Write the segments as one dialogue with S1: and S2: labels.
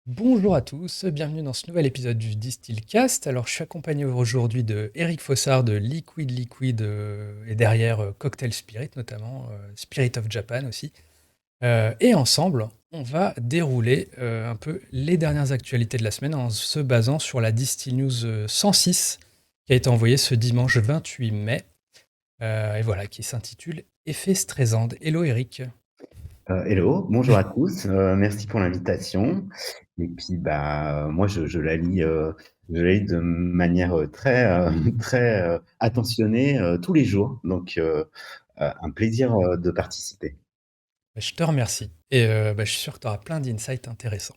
S1: Bonjour à tous, bienvenue dans ce nouvel épisode du Distillcast. Alors, je suis accompagné aujourd'hui de Eric Fossard de Liquid Liquid et derrière Cocktail Spirit notamment, Spirit of Japan aussi. Et ensemble, on va dérouler un peu les dernières actualités de la semaine en se basant sur la Distill News 106 qui a été envoyée ce dimanche 28 mai et voilà, qui s'intitule Effet Streisand. Hello Eric.
S2: Hello, bonjour à tous, merci pour l'invitation. Et puis moi je la lis de manière très très attentionnée tous les jours. Donc un plaisir de participer.
S1: Je te remercie et je suis sûr que tu auras plein d'insights intéressants.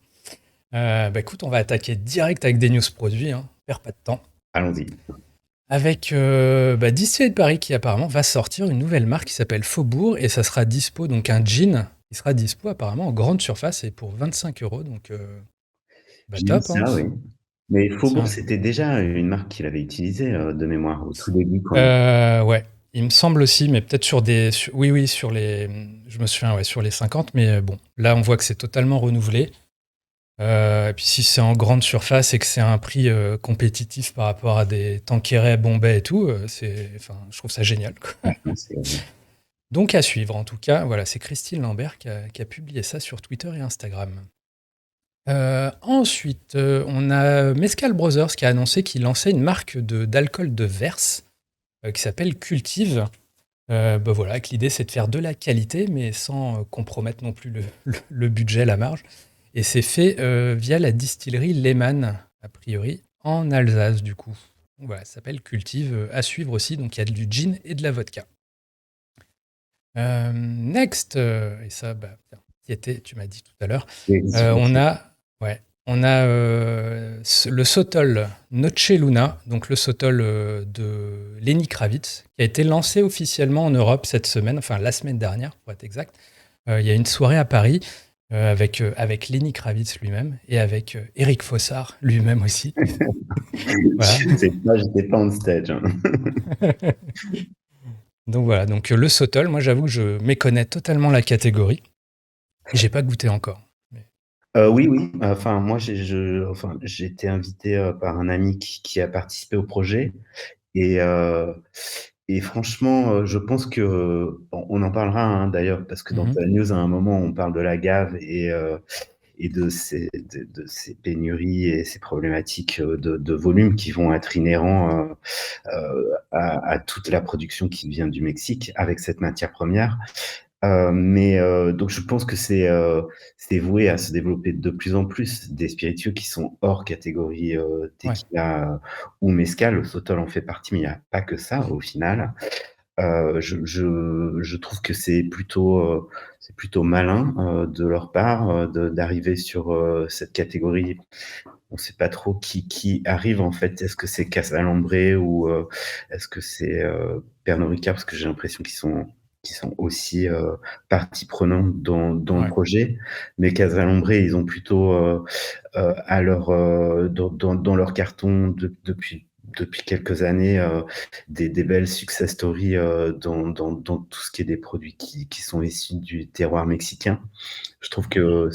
S1: Écoute, on va attaquer direct avec des news produits, hein, perd pas de temps.
S2: Allons-y.
S1: Avec Distillery de Paris qui apparemment va sortir une nouvelle marque qui s'appelle Faubourg et ça sera dispo, donc un gin qui sera dispo apparemment en grande surface et pour 25 euros. Donc
S2: J'ai vu
S1: top, hein.
S2: ça, oui. Mais
S1: C'est
S2: Faubourg,
S1: un-
S2: c'était déjà une marque qu'il avait utilisée de mémoire au tout début quand il...
S1: Ouais, il me semble aussi, mais peut-être oui, oui, sur les. Je me souviens, ouais, sur les 50, mais bon, là on voit que c'est totalement renouvelé. Et puis si c'est en grande surface et que c'est à un prix compétitif par rapport à des Tanqueray, Bombay et tout, enfin, je trouve ça génial, quoi.
S2: Franchement, c'est...
S1: Donc à suivre, en tout cas, voilà, c'est Christine Lambert qui a publié ça sur Twitter et Instagram. Ensuite, on a Mescal Brothers qui a annoncé qu'il lançait une marque d'alcool de verse qui s'appelle Cultive. Voilà, que l'idée c'est de faire de la qualité, mais sans compromettre non plus le budget, la marge. Et c'est fait via la distillerie Lehmann, a priori, en Alsace, du coup. Donc voilà, ça s'appelle Cultive, à suivre aussi. Donc il y a du gin et de la vodka. Next, et ça, tiens, t'y étais, tu m'as dit tout à l'heure,
S2: Oui,
S1: on a, ouais, on a le Sotol Noche Luna, donc le Sotol de Lenny Kravitz, qui a été lancé officiellement en Europe cette semaine, enfin la semaine dernière pour être exact. Il y a une soirée à Paris avec Lenny Kravitz lui-même et avec Eric Fossard lui-même aussi. Voilà.
S2: je sais pas, j'étais pas on stage, hein.
S1: Donc voilà, donc le Sotol, moi j'avoue que je méconnais totalement la catégorie et j'ai pas goûté encore. Mais-
S2: Oui, oui, enfin moi j'ai été invité, par un ami qui a participé au projet et heu et franchement, je pense que, on en parlera, hein, d'ailleurs, parce que dans
S1: Mhm.
S2: ta news, à un moment, on parle de l'agave et de ces pénuries et ces problématiques, de volume qui vont être inhérents, à toute la production qui vient du Mexique avec cette matière première. Donc je pense que c'est voué à se développer de plus en plus des spiritueux qui sont hors catégorie,
S1: Ouais.
S2: tequila, ou mezcal. Le Sotol en fait partie, mais il y a pas que ça au final. Je trouve que c'est plutôt malin, de leur part, de d'arriver sur, cette catégorie. On sait pas trop qui arrive en fait. Est-ce que c'est Casalambré ou, est-ce que c'est, Pernod Ricard? Parce que j'ai l'impression qu'ils sont aussi, partie prenante dans le
S1: Ouais.
S2: projet. Mais Casalambré, ils ont plutôt, à leur, dans leur carton depuis quelques années, des belles success stories, dans tout ce qui est des produits qui sont issus du terroir mexicain. Je trouve que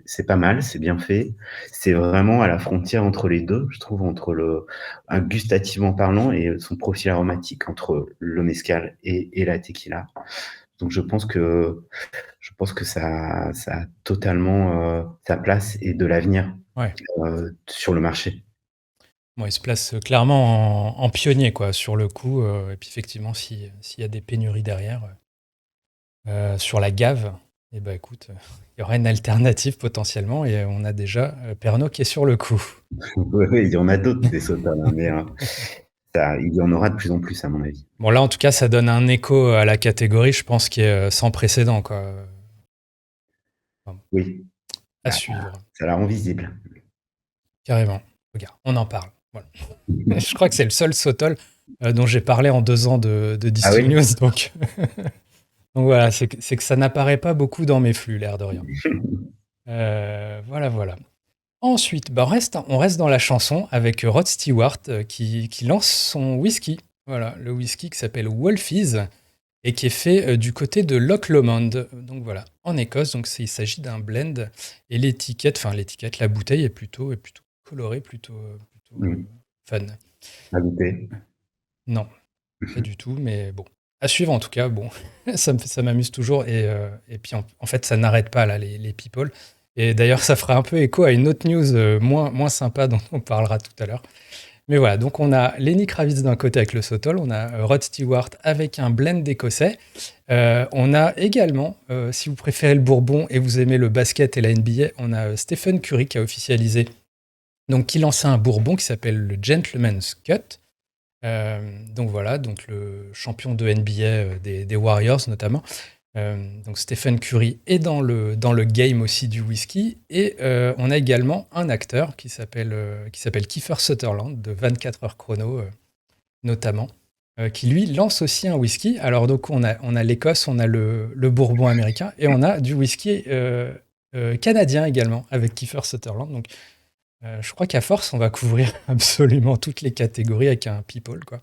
S2: c'est pas mal, c'est bien fait. C'est vraiment à la frontière entre les 2, je trouve, entre gustativement parlant et son profil aromatique, entre le mezcal et la tequila. Donc je pense que ça a totalement, sa place et de l'avenir,
S1: Ouais.
S2: sur le marché.
S1: Bon, il se place clairement en pionnier, quoi, sur le coup. Et puis effectivement, s'il y a des pénuries derrière, sur la gave, eh ben écoute, il y aura une alternative potentiellement et on a déjà Pernod qui est sur le coup.
S2: Oui, oui, il y en a d'autres des sodas, hein, mais il y en aura de plus en plus à mon avis.
S1: Bon, là, en tout cas, ça donne un écho à la catégorie, je pense, qui est sans précédent, quoi. Enfin,
S2: Oui,
S1: à
S2: bah,
S1: suivre,
S2: ça la rend visible.
S1: carrément. Regarde, on en parle. Voilà. Je crois que c'est le seul Sotol dont j'ai parlé en 2 ans de
S2: Ah
S1: Distill
S2: oui?
S1: News, donc voilà, c'est que ça n'apparaît pas beaucoup dans mes flux, l'air de rien. Voilà, voilà. Ensuite, on reste dans la chanson avec Rod Stewart qui lance son whisky. Voilà, le whisky qui s'appelle Wolfies et qui est fait du côté de Loch Lomond. Donc voilà, en Écosse. Donc il s'agit d'un blend et l'étiquette, la bouteille est plutôt colorée, plutôt
S2: Mmh.
S1: fun.
S2: À goûter.
S1: Non, pas du tout, mais bon. À suivre en tout cas, bon, ça m'amuse toujours et puis en fait ça n'arrête pas là les people. Et d'ailleurs ça fera un peu écho à une autre news moins sympa dont on parlera tout à l'heure. Mais voilà, donc on a Lenny Kravitz d'un côté avec le Sotol, on a Rod Stewart avec un blend écossais. On a également, si vous préférez le bourbon et vous aimez le basket et la NBA, on a Stephen Curry qui a officialisé, donc qui lançait un bourbon qui s'appelle le Gentleman's Cut. Donc voilà, donc le champion de NBA des Warriors notamment. Donc Stephen Curry est dans le game aussi du whisky. Et on a également un acteur qui s'appelle Kiefer Sutherland de 24 heures chrono notamment, qui lui lance aussi un whisky. Alors donc on a l'Écosse, on a le bourbon américain et on a du whisky canadien également avec Kiefer Sutherland. Donc je crois qu'à force, on va couvrir absolument toutes les catégories avec un people, quoi.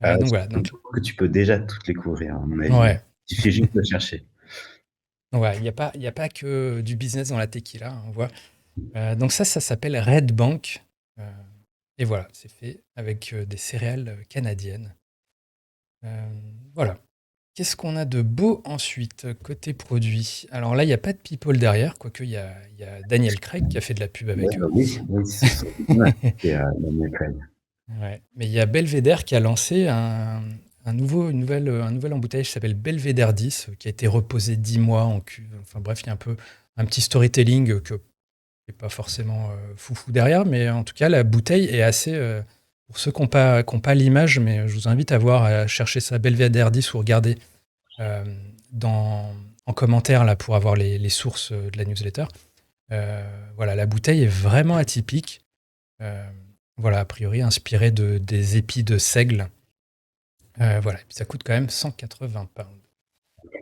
S1: Donc voilà,
S2: Je
S1: donc
S2: trouve que tu peux déjà toutes les couvrir, à mon avis.
S1: ouais,
S2: Il suffit juste de chercher.
S1: ouais, il y a pas que du business dans la tequila, hein, on voit. Donc ça s'appelle Red Bank. Euh, et voilà, c'est fait avec des céréales canadiennes. Euh, voilà. Qu'est-ce qu'on a de beau ensuite, côté produit? Alors là, il n'y a pas de people derrière, quoique il y a Daniel Craig qui a fait de la pub
S2: Ouais,
S1: avec eux.
S2: oui, oui, ce sont ouais, c'est, Daniel Craig.
S1: Ouais. Mais il y a Belvedere qui a lancé un nouvel embouteillage qui s'appelle Belvedere 10, qui a été reposé 10 mois en cuve. Enfin bref, il y a un peu un petit storytelling que n'est pas forcément foufou derrière, mais en tout cas, la bouteille est assez. Pour ceux qui n'ont pas l'image, mais je vous invite à chercher ça, Belvedere 10 ou regarder euh, en commentaire là, pour avoir les sources de la newsletter. Voilà, la bouteille est vraiment atypique. Euh, voilà, a priori inspirée des épis de seigle. Voilà, et puis ça coûte quand même 180 pounds.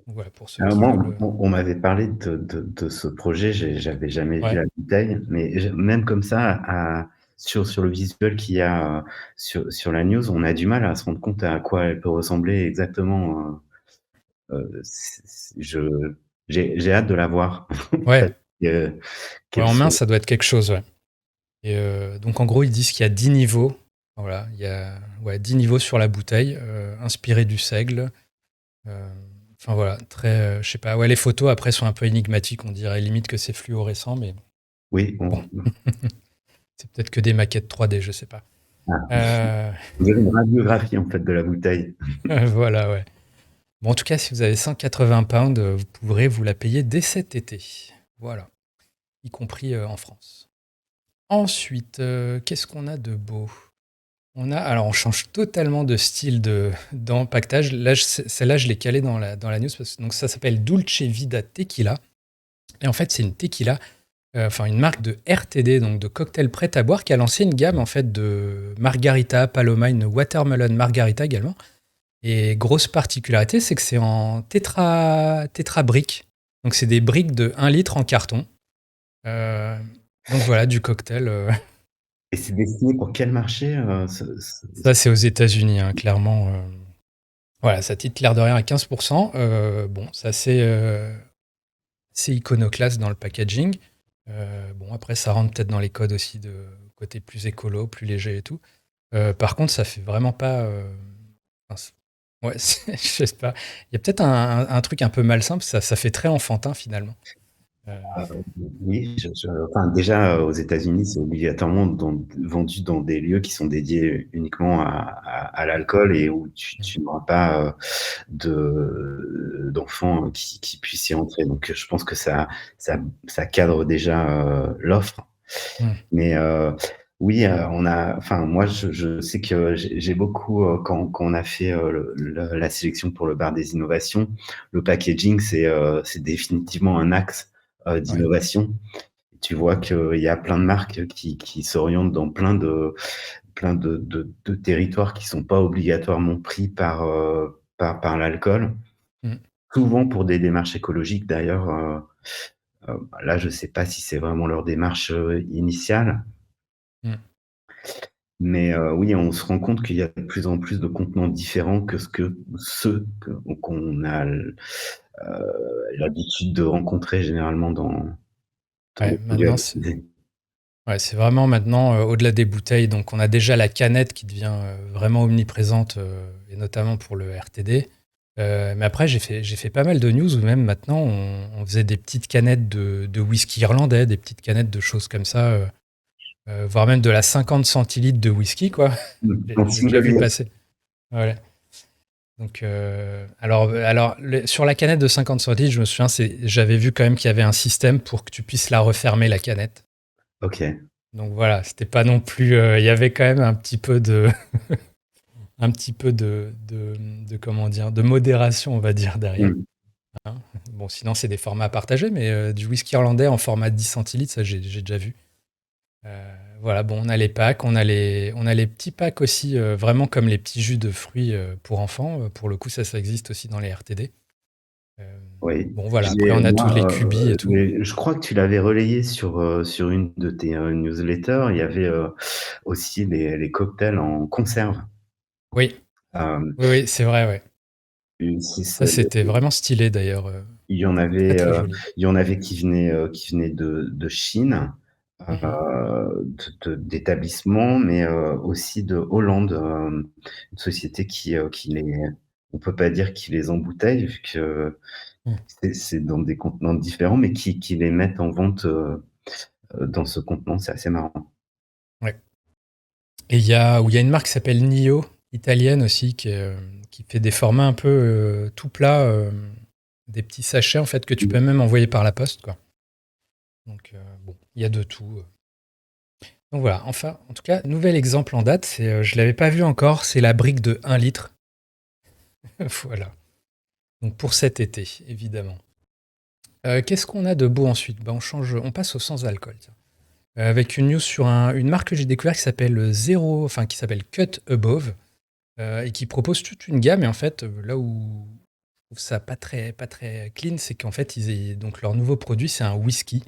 S1: Donc voilà, pour ceux
S2: Alors
S1: qui
S2: moi,
S1: veulent.
S2: on m'avait parlé de ce projet, j'avais jamais vu
S1: Ouais,
S2: la bouteille, mais même comme ça, sur le visuel qu'il y a sur la news, on a du mal à se rendre compte à quoi elle peut ressembler exactement. J'ai hâte de la voir.
S1: ouais,
S2: Parce que,
S1: ouais,
S2: qu'elle
S1: en main,
S2: soit.
S1: ça doit être quelque chose, ouais. Et donc en gros, ils disent qu'il y a 10 niveaux. Voilà, il y a ouais, 10 niveaux sur la bouteille, inspirés du seigle. Euh, Enfin voilà, très, je sais pas. Ouais, les photos après sont un peu énigmatiques. On dirait limite que c'est fluorescent, mais
S2: Oui,
S1: bon, c'est peut-être que des maquettes 3D, je sais pas.
S2: ah,
S1: Euh,
S2: on dirait une radiographie en fait de la bouteille.
S1: voilà, ouais. Bon, en tout cas, si vous avez 180 pounds, vous pourrez vous la payer dès cet été. Voilà, y compris en France. Ensuite, qu'est-ce qu'on a de beau? Alors on change totalement de style d'empaquetage. Là, celle-là, je l'ai calée dans la news parce que donc ça s'appelle Dulce Vida Tequila. Et en fait, c'est une tequila, enfin une marque de RTD, donc de cocktail prêt à boire, qui a lancé une gamme en fait de margarita, paloma, une watermelon margarita également. Et grosse particularité, c'est que c'est en tétra briques. Donc c'est des briques de 1 litre en carton. Euh, donc voilà, du cocktail.
S2: Et c'est destiné pour quel marché
S1: Ça, c'est aux États-Unis, hein, clairement. Voilà, ça titre l'air de rien à 15%. Bon, c'est iconoclaste dans le packaging. Bon, après, ça rentre peut-être dans les codes aussi de côté plus écolo, plus léger et tout. Par contre, ça fait vraiment pas. Enfin, ouais, je sais pas. Il y a peut-être un truc un peu malsain, parce que ça fait très enfantin finalement. Euh,
S2: Oui, enfin, déjà, aux États-Unis, c'est obligatoirement vendu dans des lieux qui sont dédiés uniquement à l'alcool et où tu n'auras pas d'enfants qui puissent y entrer. Donc, je pense que ça cadre déjà l'offre.
S1: hmm,
S2: Mais oui, enfin, moi, je sais que j'ai beaucoup, quand on a fait la sélection pour le bar des innovations, le packaging, c'est définitivement un axe
S1: ouais.
S2: d'innovation. Tu vois qu'il y a plein de marques qui s'orientent dans plein de territoires qui sont pas obligatoirement pris par l'alcool.
S1: Hmm,
S2: Souvent pour des démarches écologiques d'ailleurs. Là, je sais pas si c'est vraiment leur démarche initiale,
S1: hmm.
S2: Mais oui, on se rend compte qu'il y a de plus en plus de contenants différents que ceux qu'on a l'habitude de rencontrer généralement dans
S1: Ouais,
S2: les produits
S1: maintenant, c'est
S2: alcoolisés.
S1: ouais, c'est vraiment maintenant, au-delà des bouteilles, donc on a déjà la canette qui devient vraiment omniprésente, et notamment pour le RTD. Mais après, j'ai fait pas mal de news où même maintenant, on faisait des petites canettes de whisky irlandais, des petites canettes de choses comme ça, voire même de la 50 centilitres de whisky, quoi.
S2: En
S1: J'ai déjà
S2: single
S1: vu
S2: use.
S1: passer. Ouais. Donc, alors sur la canette de 50 centilitres, je me souviens, j'avais vu quand même qu'il y avait un système pour que tu puisses la refermer, la canette.
S2: OK.
S1: Donc voilà, c'était pas non plus. Il y avait quand même un petit peu un petit peu de comment dire, de modération, on va dire, derrière.
S2: Mmh.
S1: Hein. Bon, sinon, c'est des formats partagés, mais du whisky irlandais en format 10 centilitres, ça, j'ai déjà vu. Voilà, bon, on a les packs, on a les petits packs aussi, vraiment comme les petits jus de fruits pour enfants. Pour le coup, ça existe aussi dans les RTD. Euh,
S2: Oui.
S1: bon, voilà, après, on a tous les cubis et tout.
S2: Je crois que tu l'avais relayé sur une de tes, newsletters. Il y avait, aussi les cocktails en conserve.
S1: Oui,
S2: Hem,
S1: oui, oui, c'est vrai, ouais.
S2: si
S1: Ça,
S2: ça
S1: c'était vraiment stylé d'ailleurs.
S2: il y en
S1: Très,
S2: avait,
S1: très joli.
S2: qui venaient de Chine,
S1: Mhm.
S2: d'établissements, mais aussi de Hollande, une société qui les on peut pas dire qui les embouteille vu que
S1: Mm.
S2: c'est dans des contenants différents, mais qui les mettent en vente, dans ce contenant. C'est assez marrant.
S1: Ouais. Et il y a une marque qui s'appelle Nio, italienne aussi, qui fait des formats un peu tout plats, des petits sachets en fait que tu
S2: Mmh.
S1: peux même envoyer par la poste, quoi. Donc bon, il y a de tout. Donc voilà, enfin, en tout cas, nouvel exemple en date, je l'avais pas vu encore, c'est la brique de 1 litre. Voilà. Donc pour cet été, évidemment. Qu'est-ce qu'on a de beau ensuite? Bah, on passe au sans alcool. Tiens. Avec une news sur une marque que j'ai découverte qui s'appelle Zero, enfin qui s'appelle Cut Above, et qui propose toute une gamme. Et en fait, là où je trouve ça pas très clean, c'est qu'en fait, donc leur nouveau produit, c'est un whisky,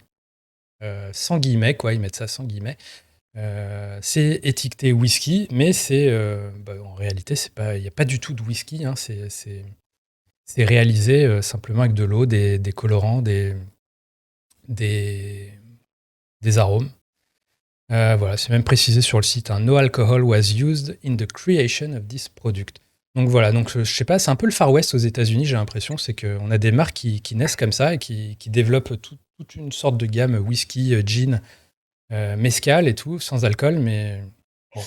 S1: sans guillemets, quoi. Ils mettent ça sans guillemets. C'est étiqueté whisky, mais en réalité, il n'y a pas du tout de whisky, hein. C'est réalisé simplement avec de l'eau, des colorants, des, des arômes. Voilà, c'est même précisé sur le site, hein. No alcohol was used in the creation of this product. Donc voilà, donc je sais pas, c'est un peu le Far West aux États-Unis, j'ai l'impression. C'est qu'on a des marques qui naissent comme ça et qui développent toute une sorte de gamme whisky, gin, mezcal et tout, sans alcool, mais bon.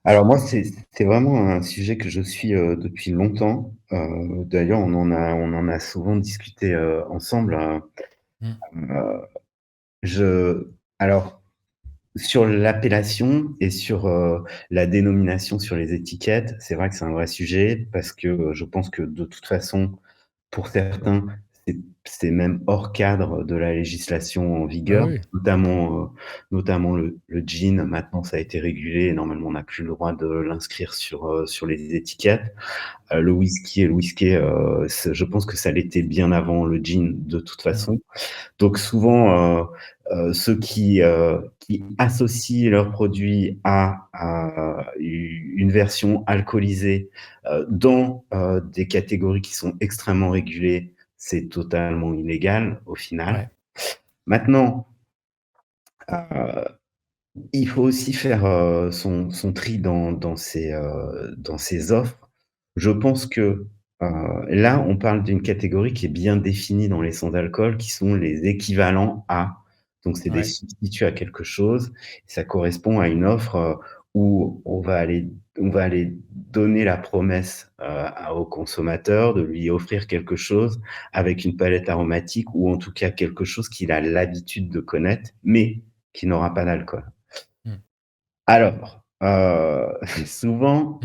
S2: Alors moi, c'est vraiment un sujet que je suis, depuis longtemps. D'ailleurs, on en a souvent discuté, ensemble,
S1: Mm.
S2: heu, je alors sur l'appellation et sur, la dénomination sur les étiquettes, c'est vrai que c'est un vrai sujet parce que, je pense que de toute façon, pour certains, c'est c'est même hors cadre de la législation en
S1: Ah
S2: vigueur,
S1: oui,
S2: notamment le gin. Maintenant, ça a été régulé et normalement, on n'a plus le droit de l'inscrire sur les étiquettes. Le whisky et le whisky, je pense que ça l'était bien avant le gin de toute
S1: mm,
S2: façon. Donc souvent, ceux qui associent leurs produits à une version alcoolisée, dans, des catégories qui sont extrêmement régulées, c'est totalement illégal au final.
S1: ouais,
S2: Maintenant, heu, il faut aussi faire, son tri dans ses offres. Je pense que, là, on parle d'une catégorie qui est bien définie dans les sans-alcool, qui sont les équivalents à. Donc c'est des
S1: ouais,
S2: substituts à quelque chose. Ça correspond à une offre, où on va aller donner la promesse, au consommateur de lui offrir quelque chose avec une palette aromatique ou en tout cas quelque chose qu'il a l'habitude de connaître, mais qui n'aura pas d'alcool.
S1: mm.
S2: Alors, souvent,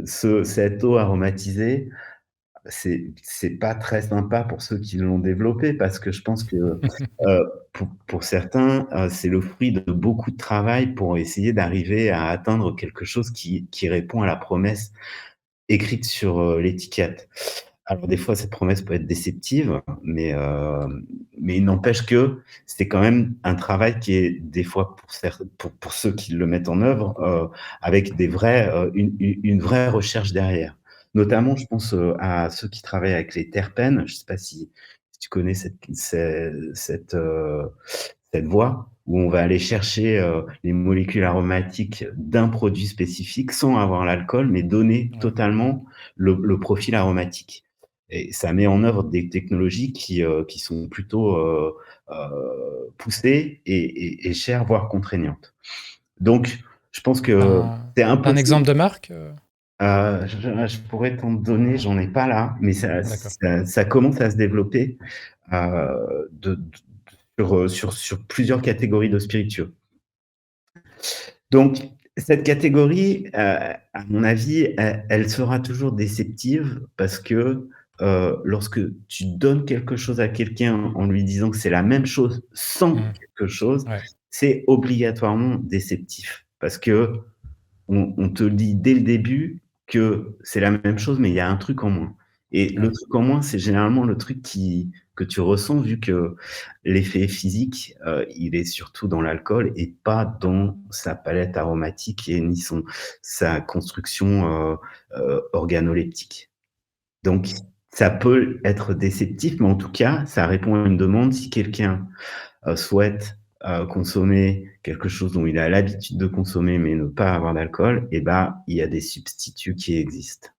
S2: cette eau aromatisée, c'est pas très sympa pour ceux qui l'ont développée parce que je pense que, pour certains, c'est le fruit de beaucoup de travail pour essayer d'arriver à atteindre quelque chose qui répond à la promesse écrite sur, l'étiquette. Alors des fois, cette promesse peut être déceptive, mais il n'empêche que c'est quand même un travail qui est des fois pour ceux qui le mettent en œuvre, avec des vrais, une vraie recherche derrière. Notamment, je pense, à ceux qui travaillent avec les terpènes. Je ne sais pas si tu connais cette voie où on va aller chercher, les molécules aromatiques d'un produit spécifique sans avoir l'alcool, mais donner
S1: Ouais.
S2: totalement le profil aromatique. Et ça met en œuvre des technologies qui sont plutôt, poussées et chères, voire contraignantes. Donc je pense
S1: Tu
S2: que c'est
S1: un
S2: impossible.
S1: exemple de marque?
S2: Je pourrais t'en donner, j'en ai pas là, mais
S1: D'accord.
S2: ça commence à se développer, de sur plusieurs catégories de spiritueux. Donc cette catégorie, à mon avis, elle sera toujours déceptive parce que, lorsque tu donnes quelque chose à quelqu'un en lui disant que c'est la même chose sans
S1: Mmh.
S2: quelque chose,
S1: Ouais,
S2: c'est obligatoirement déceptif. Parce qu'on te dit dès le début que c'est la même chose, mais il y a un truc en moins. Et le
S1: ouais.
S2: truc en moins, c'est généralement le truc que tu ressens vu que l'effet physique, il est surtout dans l'alcool et pas dans sa palette aromatique et ni sa construction, organoleptique. Donc ça peut être déceptif, mais en tout cas, ça répond à une demande. Si quelqu'un souhaite, consommer quelque chose dont il a l'habitude de consommer, mais ne pas avoir d'alcool, et ben, il y a des substituts qui existent.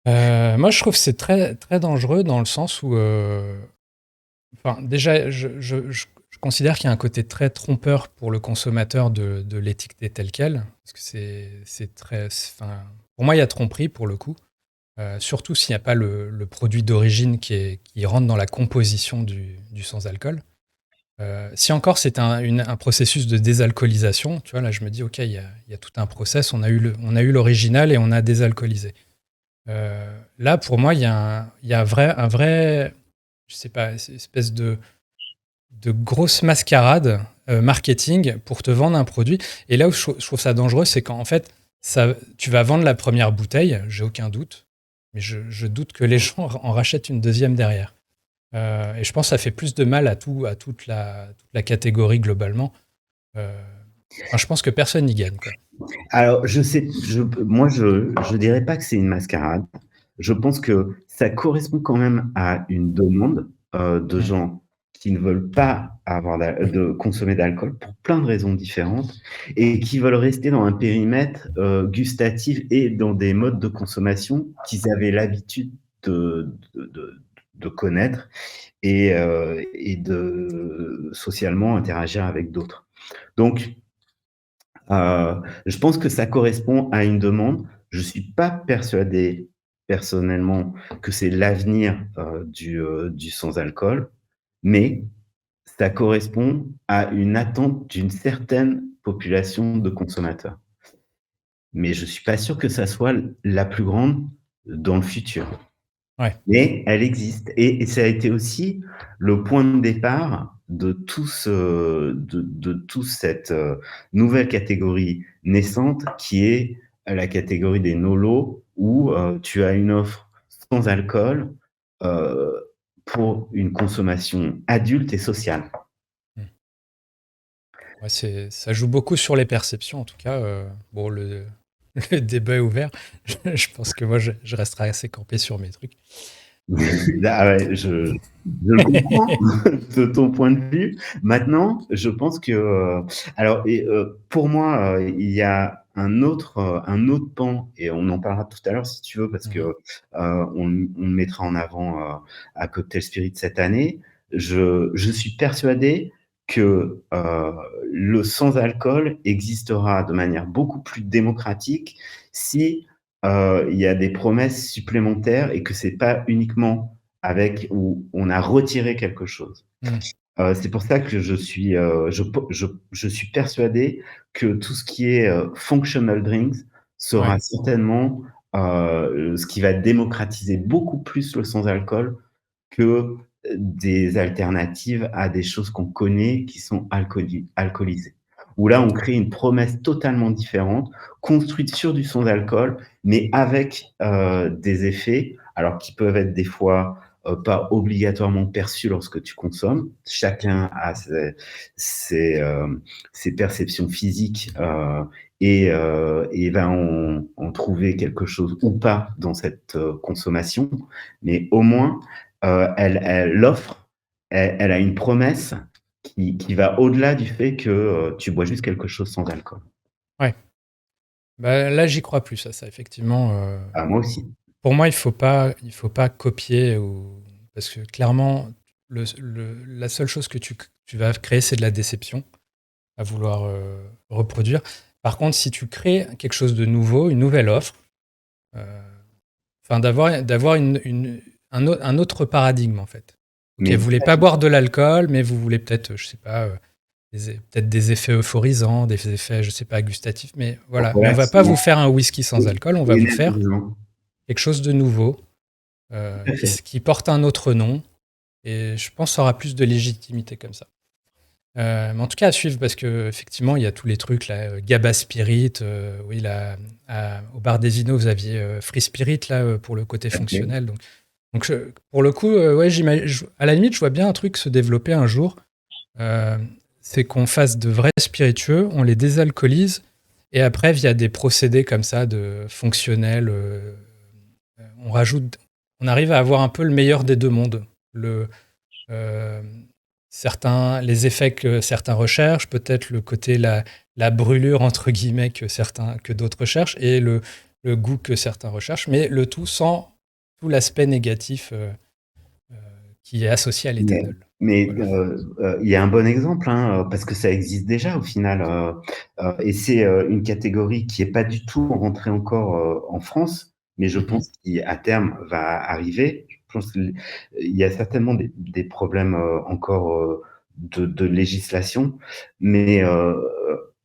S1: Moi, je trouve que c'est très, très dangereux dans le sens où, enfin, déjà, je considère qu'il y a un côté très trompeur pour le consommateur de l'étiqueter tel quel, parce que c'est très, enfin, pour moi, il y a tromperie pour le coup, surtout s'il n'y a pas le produit d'origine qui rentre dans la composition du sans-alcool. Si encore c'est un processus de désalcoolisation, tu vois, là, je me dis, OK, il y a tout un process, on a eu l'original et on a désalcoolisé. Là, pour moi, il y a un vrai, je sais pas, c'est une espèce de grosse mascarade marketing pour te vendre un produit. Et là où je trouve ça dangereux, c'est qu'en fait, tu vas vendre la première bouteille, j'ai aucun doute, mais je doute que les gens en rachètent une deuxième derrière. Et je pense que ça fait plus de mal à toute la catégorie globalement. Euh, enfin, je pense que personne n'y gagne, quoi.
S2: Alors, je dirais pas que c'est une mascarade. Je pense que ça correspond quand même à une demande, de
S1: Mm.
S2: gens qui ne veulent pas avoir de consommer d'alcool pour plein de raisons différentes et qui veulent rester dans un périmètre, gustatif et dans des modes de consommation qu'ils avaient l'habitude de connaître et de socialement interagir avec d'autres. Donc, je pense que ça correspond à une demande. Je suis pas persuadé, personnellement, que c'est l'avenir, du sans-alcool, mais ça correspond à une attente d'une certaine population de consommateurs. Mais je suis pas sûr que ça soit la plus grande dans le futur.
S1: Ouais.
S2: Mais elle existe et ça a été aussi le point de départ de toute cette, nouvelle catégorie naissante qui est la catégorie des NOLO où, tu as une offre sans alcool, heu, pour une consommation adulte et sociale.
S1: Mm. Ouais, ça joue beaucoup sur les perceptions, en tout cas. Bon, le débat est ouvert. Je pense que moi, je resterai assez campé sur mes trucs.
S2: Ah ouais, je le comprends de ton point de vue. Maintenant, je pense que, alors et pour moi, il y a un autre pan et on en parlera tout à l'heure si tu veux parce que,
S1: Mhm.
S2: on le mettra en avant, à Cocktail Spirit cette année. Je suis persuadé que, le sans alcool existera de manière beaucoup plus démocratique si il y a des promesses supplémentaires et que c'est pas uniquement avec où on a retiré quelque chose.
S1: Mm.
S2: C'est pour ça que je suis persuadé que tout ce qui est, functional drinks
S1: Ouais.
S2: sera certainement, ce qui va démocratiser beaucoup plus le sans alcool que des alternatives à des choses qu'on connaît qui sont alcoolisées. Où là, on crée une promesse totalement différente, construite sur du sans alcool, mais avec des effets alors qui peuvent être des fois pas obligatoirement perçus lorsque tu consommes. Chacun a ses perceptions physiques et va en trouver quelque chose ou pas dans cette consommation, mais au moins l'offre, elle a une promesse qui va au-delà du fait que tu bois juste quelque chose sans alcool.
S1: Ouais. Bah, là, j'y crois plus à ça, effectivement.
S2: Ah, moi aussi.
S1: Pour moi, il faut pas copier parce que clairement, la seule chose que tu vas créer, c'est de la déception à vouloir reproduire. Par contre, si tu crées quelque chose de nouveau, une nouvelle offre, euh, enfin d'avoir un autre paradigme en fait. Ok, vous
S2: Mais
S1: voulez pas boire de l'alcool, mais vous voulez peut-être, je sais pas, peut-être des effets euphorisants, des effets, je sais pas, gustatifs, mais voilà. Mais on va pas vous
S2: relativement
S1: faire un whisky sans alcool, on va vous faire
S2: énergisant.
S1: quelque chose de nouveau
S2: Tout à fait.
S1: qui porte un autre nom. Et je pense que ça aura plus de légitimité comme ça. Mais en tout cas, à suivre, parce qu'effectivement, il y a tous les trucs, là, Gaba Spirit, oui, là, au bar des Inos, vous aviez Free Spirit, là, pour le côté
S2: Tout à fait.
S1: fonctionnel. Donc pour le coup, ouais, à la limite, je vois bien un truc se développer un jour. Euh, c'est qu'on fasse de vrais spiritueux, on les désalcoolise, et après, via des procédés comme ça, de fonctionnels, on arrive à avoir un peu le meilleur des deux mondes. Le, euh, les effets que certains recherchent, peut-être le côté, la brûlure, entre guillemets, que d'autres recherchent, et le goût que certains recherchent, mais le tout sans tout l'aspect négatif euh, qui est associé à
S2: Mais
S1: l'éthanol.
S2: mais
S1: Voilà.
S2: il y a un bon exemple, hein, parce que ça existe déjà au final, et c'est une catégorie qui est pas du tout rentrée encore en France, mais je
S1: Mhm.
S2: pense qu'à terme va arriver. Je pense qu'il y a certainement des problèmes encore de législation, mais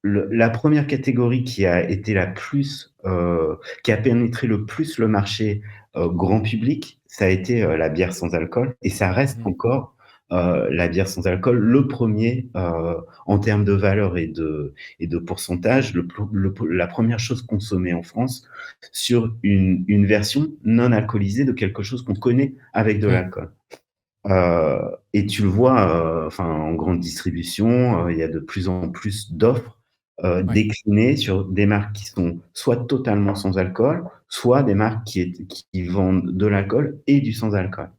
S2: la première catégorie qui a été la plus, qui a pénétré le plus le marché grand public, ça a été la bière sans alcool, et ça reste
S1: Mhm.
S2: encore la bière sans alcool, le premier en termes de valeur et de pourcentage, la première chose consommée en France sur une version non alcoolisée de quelque chose qu'on connaît avec de
S1: Mhm.
S2: l'alcool. Et tu le vois, enfin, en grande distribution, il y a de plus en plus d'offres
S1: Ouais.
S2: déclinées sur des marques qui sont soit totalement sans alcool, soit des marques qui vendent de l'alcool et du sans alcool.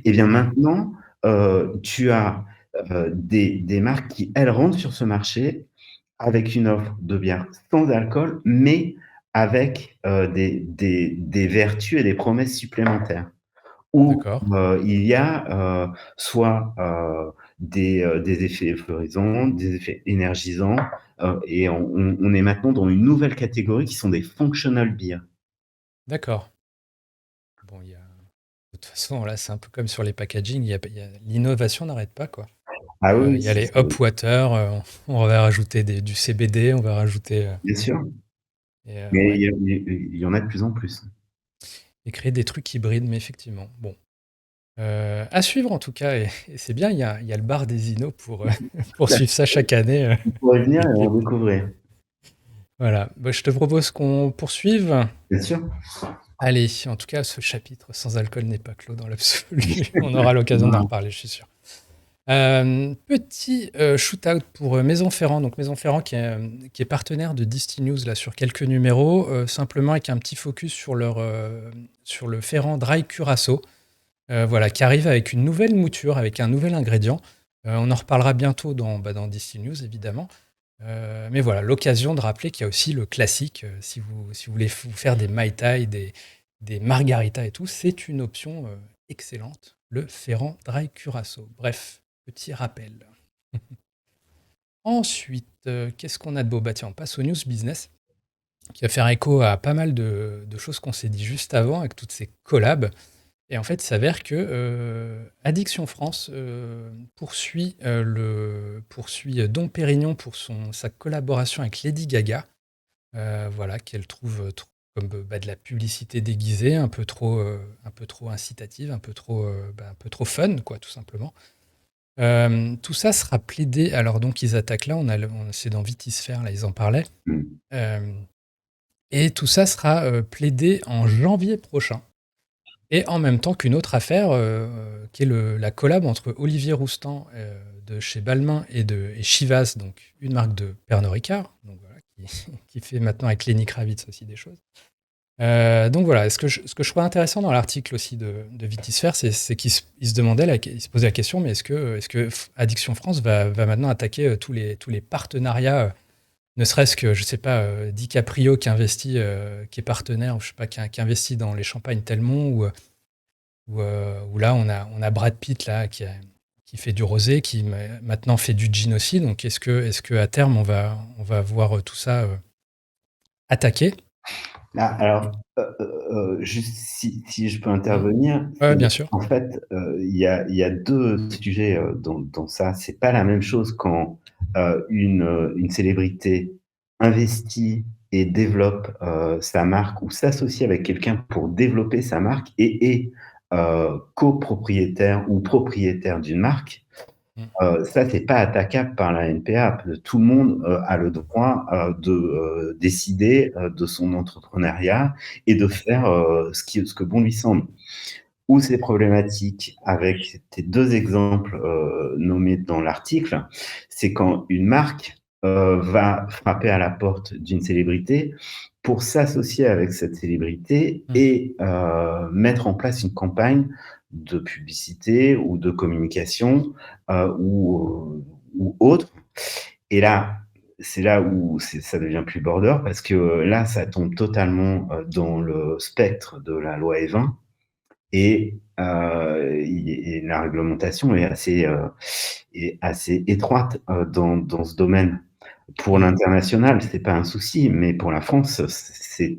S2: Et bien
S1: Ouais.
S2: maintenant, tu as des marques qui, elles, rentrent sur ce marché avec une offre de bière sans alcool, mais avec des vertus et des promesses supplémentaires. Où
S1: D'accord.
S2: il y a soit des effets euphorisants, des effets énergisants, et on est maintenant dans une nouvelle catégorie qui sont des functional beer.
S1: D'accord. Bon, de toute façon, là, c'est un peu comme sur les packaging, l'innovation n'arrête pas, quoi.
S2: Ah oui,
S1: Il y a les
S2: c'est
S1: hop water, on va rajouter du CBD, on va rajouter
S2: bien sûr, mais
S1: ouais,
S2: il y en a de plus en plus.
S1: et créer des trucs hybrides, mais effectivement, bon. À suivre en tout cas, et c'est bien, il y a le bar des Inos pour, pour
S2: Tout à
S1: suivre ça
S2: fait.
S1: chaque année.
S2: Il faut revenir et
S1: Et
S2: en découvrir.
S1: voilà. Bah, je te propose qu'on poursuive.
S2: Bien sûr.
S1: Allez, en tout cas, ce chapitre sans alcool n'est pas clos dans l'absolu. On aura l'occasion d'en reparler, je suis sûr. Petit shoot-out pour Maison Ferrand. Donc Maison Ferrand qui est partenaire de Disty News là, sur quelques numéros, simplement avec un petit focus sur le Ferrand Dry Curaçao, voilà, qui arrive avec une nouvelle mouture, avec un nouvel ingrédient. On en reparlera bientôt dans Disty News, évidemment. Mais voilà, l'occasion de rappeler qu'il y a aussi le classique, si vous voulez vous faire des Mai Tai, des margaritas et tout, c'est une option excellente, le Ferrand Dry Curaçao. Bref, petit rappel. Ensuite, qu'est-ce qu'on a de beau? Bah tiens, on passe aux news business, qui va faire écho à pas mal de choses qu'on s'est dit juste avant, avec toutes ces collabs. Et en fait, il s'avère que Addiction France poursuit Dom Pérignon pour sa collaboration avec Lady Gaga. Voilà, qu'elle trouve comme bah, de la publicité déguisée, un peu trop incitative, un peu trop fun, quoi, tout simplement. Tout ça sera plaidé. Alors donc ils attaquent là, c'est dans Vitisphère, là ils en parlaient.
S2: Mmh.
S1: Euh, et tout ça sera plaidé en janvier prochain. et en même temps qu'une autre affaire qui est la collab entre Olivier Roustan de chez Balmain et Chivas, donc une marque de Pernod Ricard, donc voilà, qui fait maintenant avec Lenny Kravitz aussi des choses. Donc voilà, ce que je trouve intéressant dans l'article aussi de Vitisphère, c'est qu'il se demandait, il se posait la question, mais est-ce que Addiction France va maintenant attaquer tous les partenariats, ne serait-ce que, je sais pas, DiCaprio qui est partenaire, ou je sais pas, qui investit dans les champagnes Telmont, ou là on a Brad Pitt là qui fait du rosé, qui maintenant fait du gin aussi. Donc est-ce que à terme on va voir tout ça attaqué?
S2: Ah, alors, juste si je peux
S1: Mmh.
S2: intervenir,
S1: Ouais,
S2: c'est
S1: bien sûr.
S2: en fait, il y a 2 sujets, dans ça. C'est pas la même chose quand, une célébrité investit et développe, sa marque ou s'associe avec quelqu'un pour développer sa marque et est, copropriétaire ou propriétaire d'une marque.
S1: Mmh.
S2: Ça, c'est pas attaquable par la NPA. Tout le monde, a le droit, de, décider, de son entrepreneuriat et de
S1: Ouais.
S2: faire, ce que bon lui semble. Où c'est problématique avec tes 2 exemples, nommés dans l'article, c'est quand une marque, va frapper à la porte d'une célébrité pour s'associer avec cette célébrité
S1: Mmh.
S2: et mettre en place une campagne de publicité ou de communication, ou autre. Et là, c'est là où ça devient plus border parce que, là, ça tombe totalement, dans le spectre de la loi Evin et la réglementation est assez étroite, dans ce domaine. Pour
S1: Mmh.
S2: l'international, c'est pas un souci, mais pour la France, c'est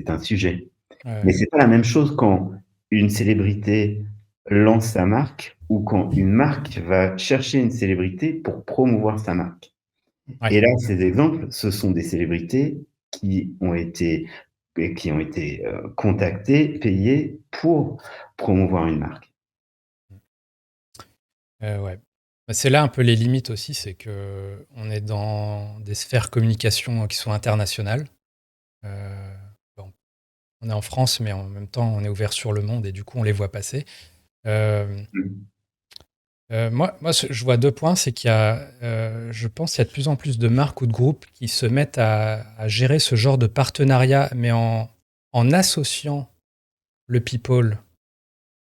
S2: un sujet.
S1: Ouais,
S2: Mais
S1: ouais.
S2: c'est pas la même chose quand une célébrité lance sa marque ou quand une marque va chercher une célébrité pour promouvoir sa marque.
S1: Ouais.
S2: Et là, ces exemples, ce sont des célébrités qui ont été contactées, payées pour promouvoir une marque.
S1: Ouais. Bah, c'est là un peu les limites aussi, c'est que on est dans des sphères communication qui sont internationales. Bon, on est en France, mais en même temps, on est ouvert sur le monde et du coup, on les voit passer. Hem,
S2: Mmh.
S1: moi, je vois 2 points, c'est qu'il y a, je pense qu'il y a de plus en plus de marques ou de groupes qui se mettent à gérer ce genre de partenariat, mais en associant le people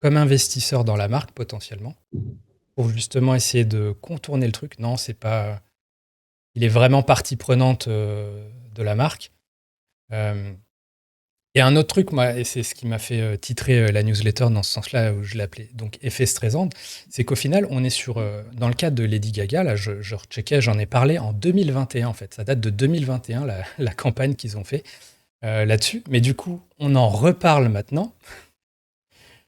S1: comme investisseur dans la marque potentiellement, pour justement essayer de contourner le truc. Non, c'est pas il est vraiment partie prenante, de la marque. Hem Et un autre truc, moi, et c'est ce qui m'a fait titrer la newsletter dans ce sens-là, où je l'appelais donc Effet Streisand, c'est qu'au final, on est sur, dans le cadre de Lady Gaga, là, je recheckais, j'en ai parlé en 2021, en fait. Ça date de 2021, la campagne qu'ils ont fait là-dessus. Mais du coup, on en reparle maintenant.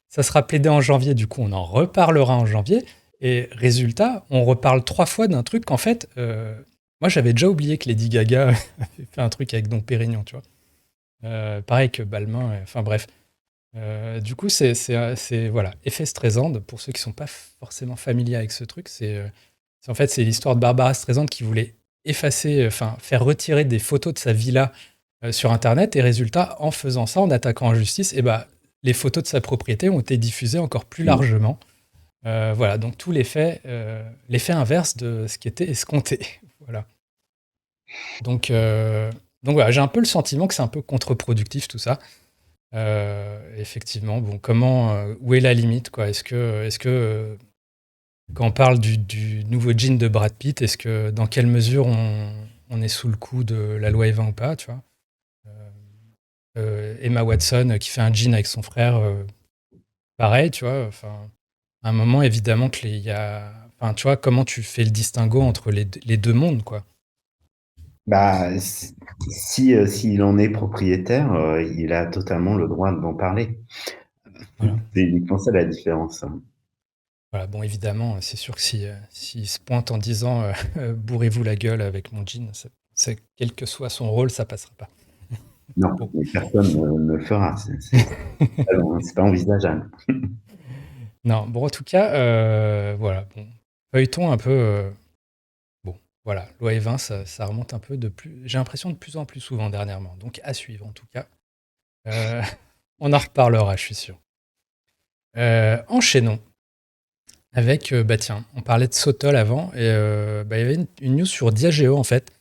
S1: Ça sera plaidé en janvier, du coup, on en reparlera en janvier. Et résultat, on reparle 3 fois d'un truc qu'en fait, moi, j'avais déjà oublié que Lady Gaga avait fait un truc avec Dom Pérignon, tu vois. Pareil que Balmain, enfin bref. Du coup, voilà, effet Streisand, pour ceux qui sont pas forcément familiers avec ce truc, en fait, c'est l'histoire de Barbara Streisand qui voulait effacer, enfin, faire retirer des photos de sa villa sur Internet, et résultat, en faisant ça, en attaquant en justice, et bah, les photos de sa propriété ont été diffusées encore plus
S2: Mmh.
S1: largement. Voilà, donc tout l'effet inverse de ce qui était escompté. Voilà. Donc, euh, donc voilà, j'ai un peu le sentiment que c'est un peu contre-productif tout ça. Effectivement, bon, où est la limite, quoi? Est-ce que quand on parle du nouveau jean de Brad Pitt, dans quelle mesure on est sous le coup de la loi Evin ou pas, tu vois? Emma Watson qui fait un jean avec son frère, pareil, tu vois? Enfin, à un moment, évidemment il y a, enfin, tu vois, comment tu fais le distinguo entre les deux mondes, quoi?
S2: Bah, s'il en est propriétaire, il a totalement le droit d'en parler.
S1: Voilà.
S2: C'est uniquement ça la différence, hein.
S1: Voilà, bon, évidemment, c'est sûr que s'il se pointe en disant bourrez-vous la gueule avec mon jean, quel que soit son rôle, ça passera pas.
S2: Non,
S1: Bon.
S2: mais personne ne le fera, c'est pas envisageable.
S1: Non, bon, en tout cas, voilà, bon, feuilleton un peu. Bon, voilà, loi Evin, ça remonte un peu j'ai l'impression de plus en plus souvent dernièrement. Donc à suivre en tout cas. Euh, on en reparlera, je suis sûr. Enchaînons avec, bah tiens, on parlait de Sotol avant, et bah, il y avait une news sur Diageo en fait,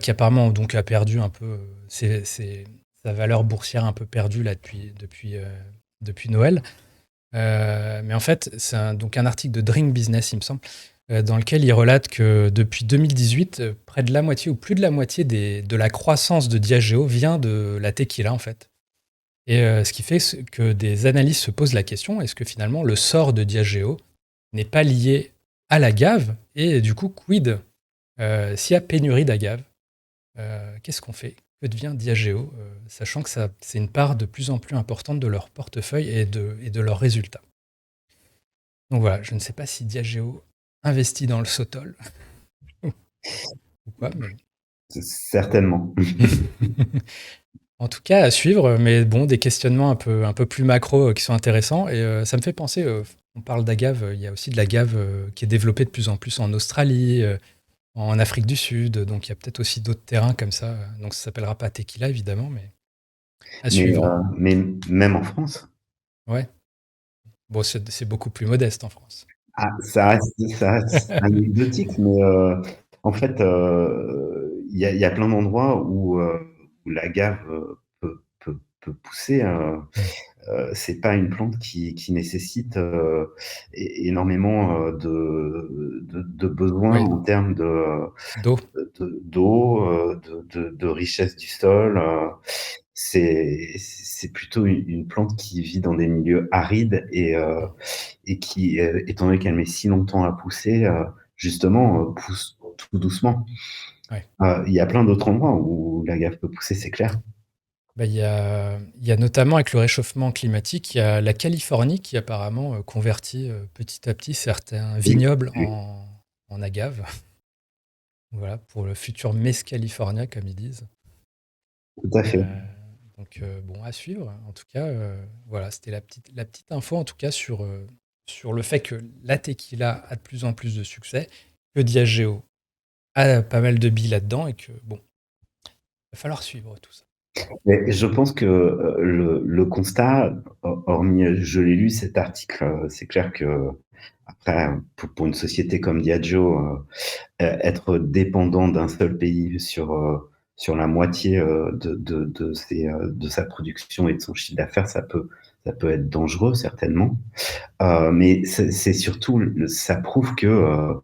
S1: qui apparemment donc a perdu un peu sa valeur boursière un peu perdue là depuis Noël. Mais en fait, c'est donc un article de Drink Business, il me semble, dans lequel il relate que depuis 2018, près de la moitié ou plus de la moitié de la croissance de Diageo vient de la tequila en fait. Et ce qui fait que des analystes se posent la question, est-ce que finalement le sort de Diageo n'est pas lié à l'agave? Et du coup, quid s'il y a pénurie d'agave? Qu'est-ce qu'on fait? Que devient Diageo? Sachant que c'est une part de plus en plus importante de leur portefeuille et de leurs résultats. Donc voilà, je ne sais pas si Diageo investit dans le Sotol ou quoi, mais
S2: Certainement.
S1: en tout cas, à suivre. Mais bon, des questionnements un peu plus macro qui sont intéressants. Et ça me fait penser, on parle d'agave, il y a aussi de l'agave qui est développée de plus en plus en Australie, en Afrique du Sud. Donc il y a peut-être aussi d'autres terrains comme ça. Donc ça s'appellera pas tequila, évidemment, mais à
S2: Mais,
S1: suivre.
S2: mais même en France,
S1: Ouais. Bon, c'est beaucoup plus modeste en France.
S2: ça reste anecdotique, mais en fait, il y a plein d'endroits où l'agave peut pousser.
S1: Mm.
S2: C'est pas une plante qui nécessite énormément de besoins
S1: Oui,
S2: en termes
S1: d'eau.
S2: d'eau, de richesse du sol. C'est plutôt une plante qui vit dans des milieux arides
S1: Mm.
S2: et qui, étant donné qu'elle met si longtemps à pousser, justement, pousse tout doucement.
S1: Ouais.
S2: Il y a plein d'autres endroits où l'agave peut pousser, c'est clair.
S1: Bah, il y a notamment avec le réchauffement climatique, il y a la Californie qui apparemment convertit petit à petit certains
S2: Oui,
S1: vignobles
S2: oui,
S1: en agave. Voilà, pour le futur Mescalifornia, comme ils disent.
S2: tout à fait.
S1: Euh, donc, bon, à suivre. En tout cas, voilà, c'était la petite info, en tout cas, sur le fait que la tequila a de plus en plus de succès, que Diageo a pas mal de billes là-dedans, et que, bon, il va falloir suivre tout ça.
S2: Mais je pense que le constat, hormis, je l'ai lu cet article, c'est clair que après, pour une société comme Diageo, être dépendant d'un seul pays sur la moitié de sa production et de son chiffre d'affaires, ça peut être dangereux certainement. Mais c'est surtout, ça prouve que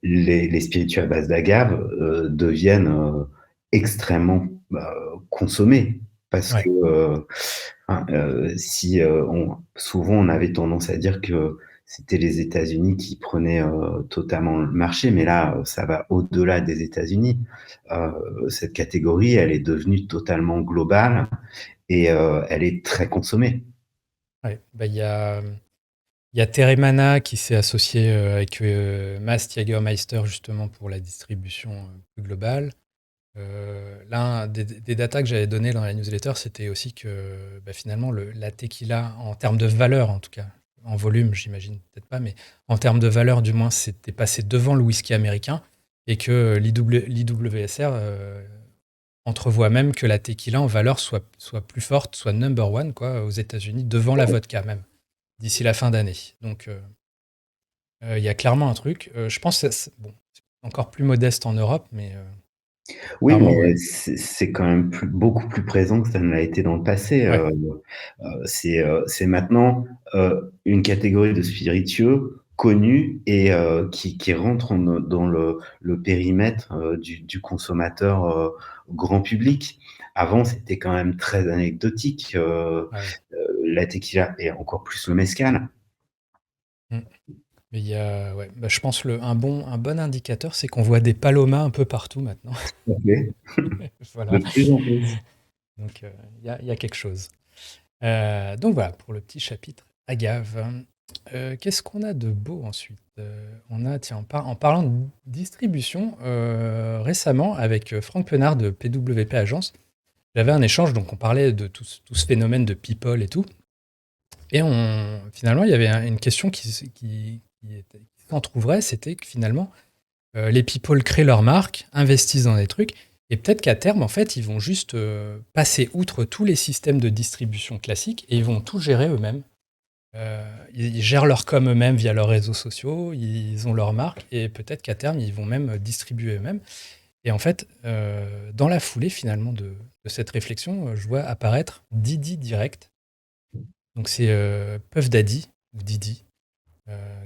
S2: les spiritueux à base d'agave deviennent extrêmement consommés parce que
S1: Ouais,
S2: si souvent on avait tendance à dire que c'était les États-Unis qui prenaient totalement le marché, mais là ça va au-delà des États-Unis. Cette catégorie, elle est devenue totalement globale et elle est très consommée.
S1: ouais. Bah, il y a Teremana qui s'est associé avec Mast Jagermeister justement pour la distribution plus globale. L'un des datas que j'avais donné dans la newsletter, c'était aussi que bah, finalement la tequila, en termes de valeur en tout cas, en volume j'imagine peut-être pas, mais en termes de valeur du moins, c'était passé devant le whisky américain, et que l'IWSR entrevoit même que la tequila en valeur soit plus forte, soit number one quoi, aux États-Unis, devant la vodka même, d'ici la fin d'année. Donc il y a clairement un truc. Je pense que bon, c'est encore plus modeste en Europe, mais
S2: Oui,
S1: clairement, ouais.
S2: mais c'est quand même beaucoup plus présent que ça ne l'a été dans le passé.
S1: Ouais,
S2: C'est maintenant une catégorie de spiritueux connus et qui rentrent dans le périmètre du consommateur grand public. Avant, c'était quand même très anecdotique,
S1: ah oui.
S2: la tequila et encore plus le mezcal.
S1: Mm. Mais il y a, ouais, bah, je pense un bon indicateur, c'est qu'on voit des palomas un peu partout maintenant.
S2: Tout à fait. De
S1: Voilà.
S2: plus en plus.
S1: Donc il y a quelque chose. Donc voilà pour le petit chapitre agave. Qu'est-ce qu'on a de beau ensuite? On a, tiens, en parlant de distribution, récemment avec Franck Penard de PWP Agence, j'avais un échange, donc on parlait de tout ce phénomène de people et tout. Et finalement, il y avait une question qui s'entrouvrait, c'était que finalement, les people créent leur marque, investissent dans des trucs, et peut-être qu'à terme, en fait, ils vont juste passer outre tous les systèmes de distribution classiques et ils vont tout gérer eux-mêmes. Ils gèrent leur com eux-mêmes via leurs réseaux sociaux, ils ont leur marque et peut-être qu'à terme, ils vont même distribuer eux-mêmes. Et en fait, dans la foulée finalement de cette réflexion, je vois apparaître Didi Direct. Donc c'est Puff Daddy ou Didi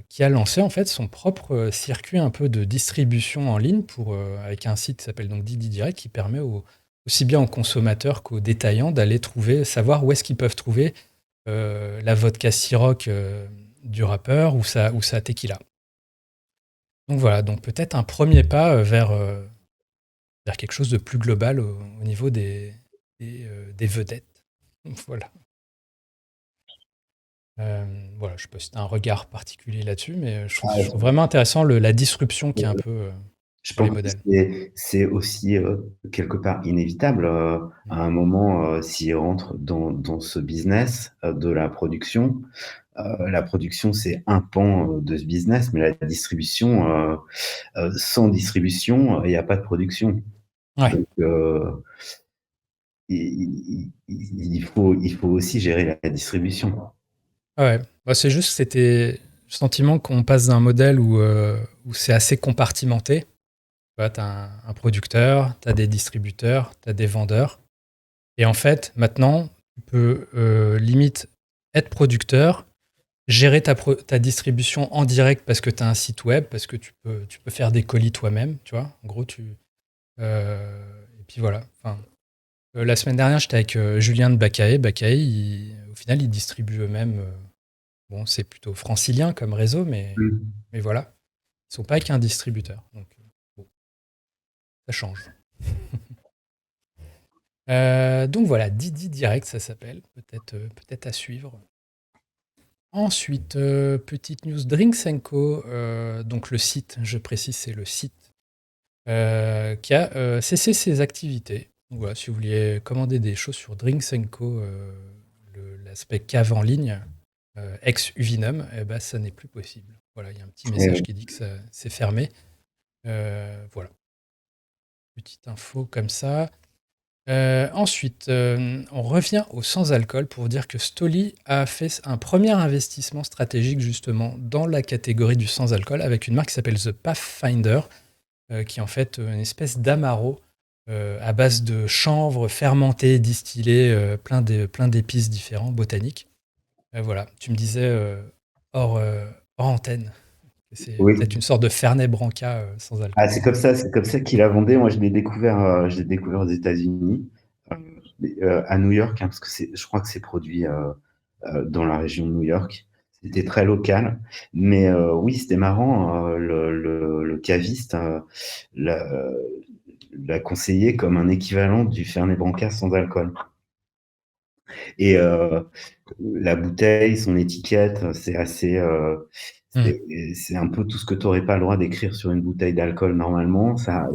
S1: qui a lancé en fait son propre circuit un peu de distribution en ligne avec un site qui s'appelle donc Didi Direct qui permet aussi bien aux consommateurs qu'aux détaillants d'aller savoir où est-ce qu'ils peuvent trouver la vodka Ciroc du rappeur ou sa tequila. Donc voilà, donc peut-être un premier pas vers quelque chose de plus global au niveau des vedettes. Voilà. Voilà, je sais pas si tu as un regard particulier là-dessus, mais je trouve vraiment intéressant la disruption qui est un peu
S2: Je
S1: sur les
S2: pense que
S1: modèles.
S2: c'est aussi, quelque part inévitable,
S1: Mm.
S2: à un moment, s'ils rentrent dans ce business, de la production. La production, c'est un pan, de ce business, mais la distribution, sans distribution, il y a pas de production.
S1: Ouais,
S2: Donc, il faut aussi gérer la distribution.
S1: ouais. Bah, c'est juste que c'était le sentiment qu'on passe d'un modèle où c'est assez compartimenté. Tu vois, tu as un producteur, tu as des distributeurs, tu as des vendeurs. Et en fait, maintenant, tu peux limite être producteur, gérer ta distribution en direct parce que tu as un site web, parce que tu peux faire des colis toi-même, tu vois. En gros, et puis voilà. Enfin, la semaine dernière, j'étais avec Julien de Bacaé. Bacaé, au final, ils distribuent eux-mêmes. Bon, c'est plutôt francilien comme réseau,
S2: Mmh.
S1: mais voilà. Ils sont pas avec un distributeur. Donc, bon, ça change. Donc voilà, Didi Direct, ça s'appelle. Peut-être à suivre. Ensuite, petite news, Drinks Co, donc le site, je précise, c'est le site, qui a cessé ses activités. Donc voilà, si vous vouliez commander des choses sur Drinks Co, l'aspect cave en ligne, ex-Uvinum, eh ben, ça n'est plus possible. Voilà, il y a un petit message qui dit que ça c'est fermé. Voilà, petite info comme ça. Ensuite, on revient au sans-alcool pour dire que Stoli a fait un premier investissement stratégique justement dans la catégorie du sans-alcool avec une marque qui s'appelle The Pathfinder, qui est en fait une espèce d'amaro à base de chanvre fermenté, distillé, plein d'épices différents, botaniques. Voilà, tu me disais hors, hors antenne que c'est
S2: Oui.
S1: peut-être une sorte de Fernet Branca sans
S2: Ah,
S1: alcool.
S2: c'est comme ça qu'il a vendé. Moi, je l'ai découvert aux États-Unis, à New York, hein, parce que je crois que c'est produit dans la région de New York. C'était très local, mais oui, c'était marrant. Le caviste l'a, l'a conseillé comme un équivalent du Fernet Branca sans alcool. Et la bouteille, son étiquette, c'est assez,
S1: Hmm.
S2: c'est un peu tout ce que tu aurais pas le droit d'écrire sur une bouteille d'alcool normalement. Ça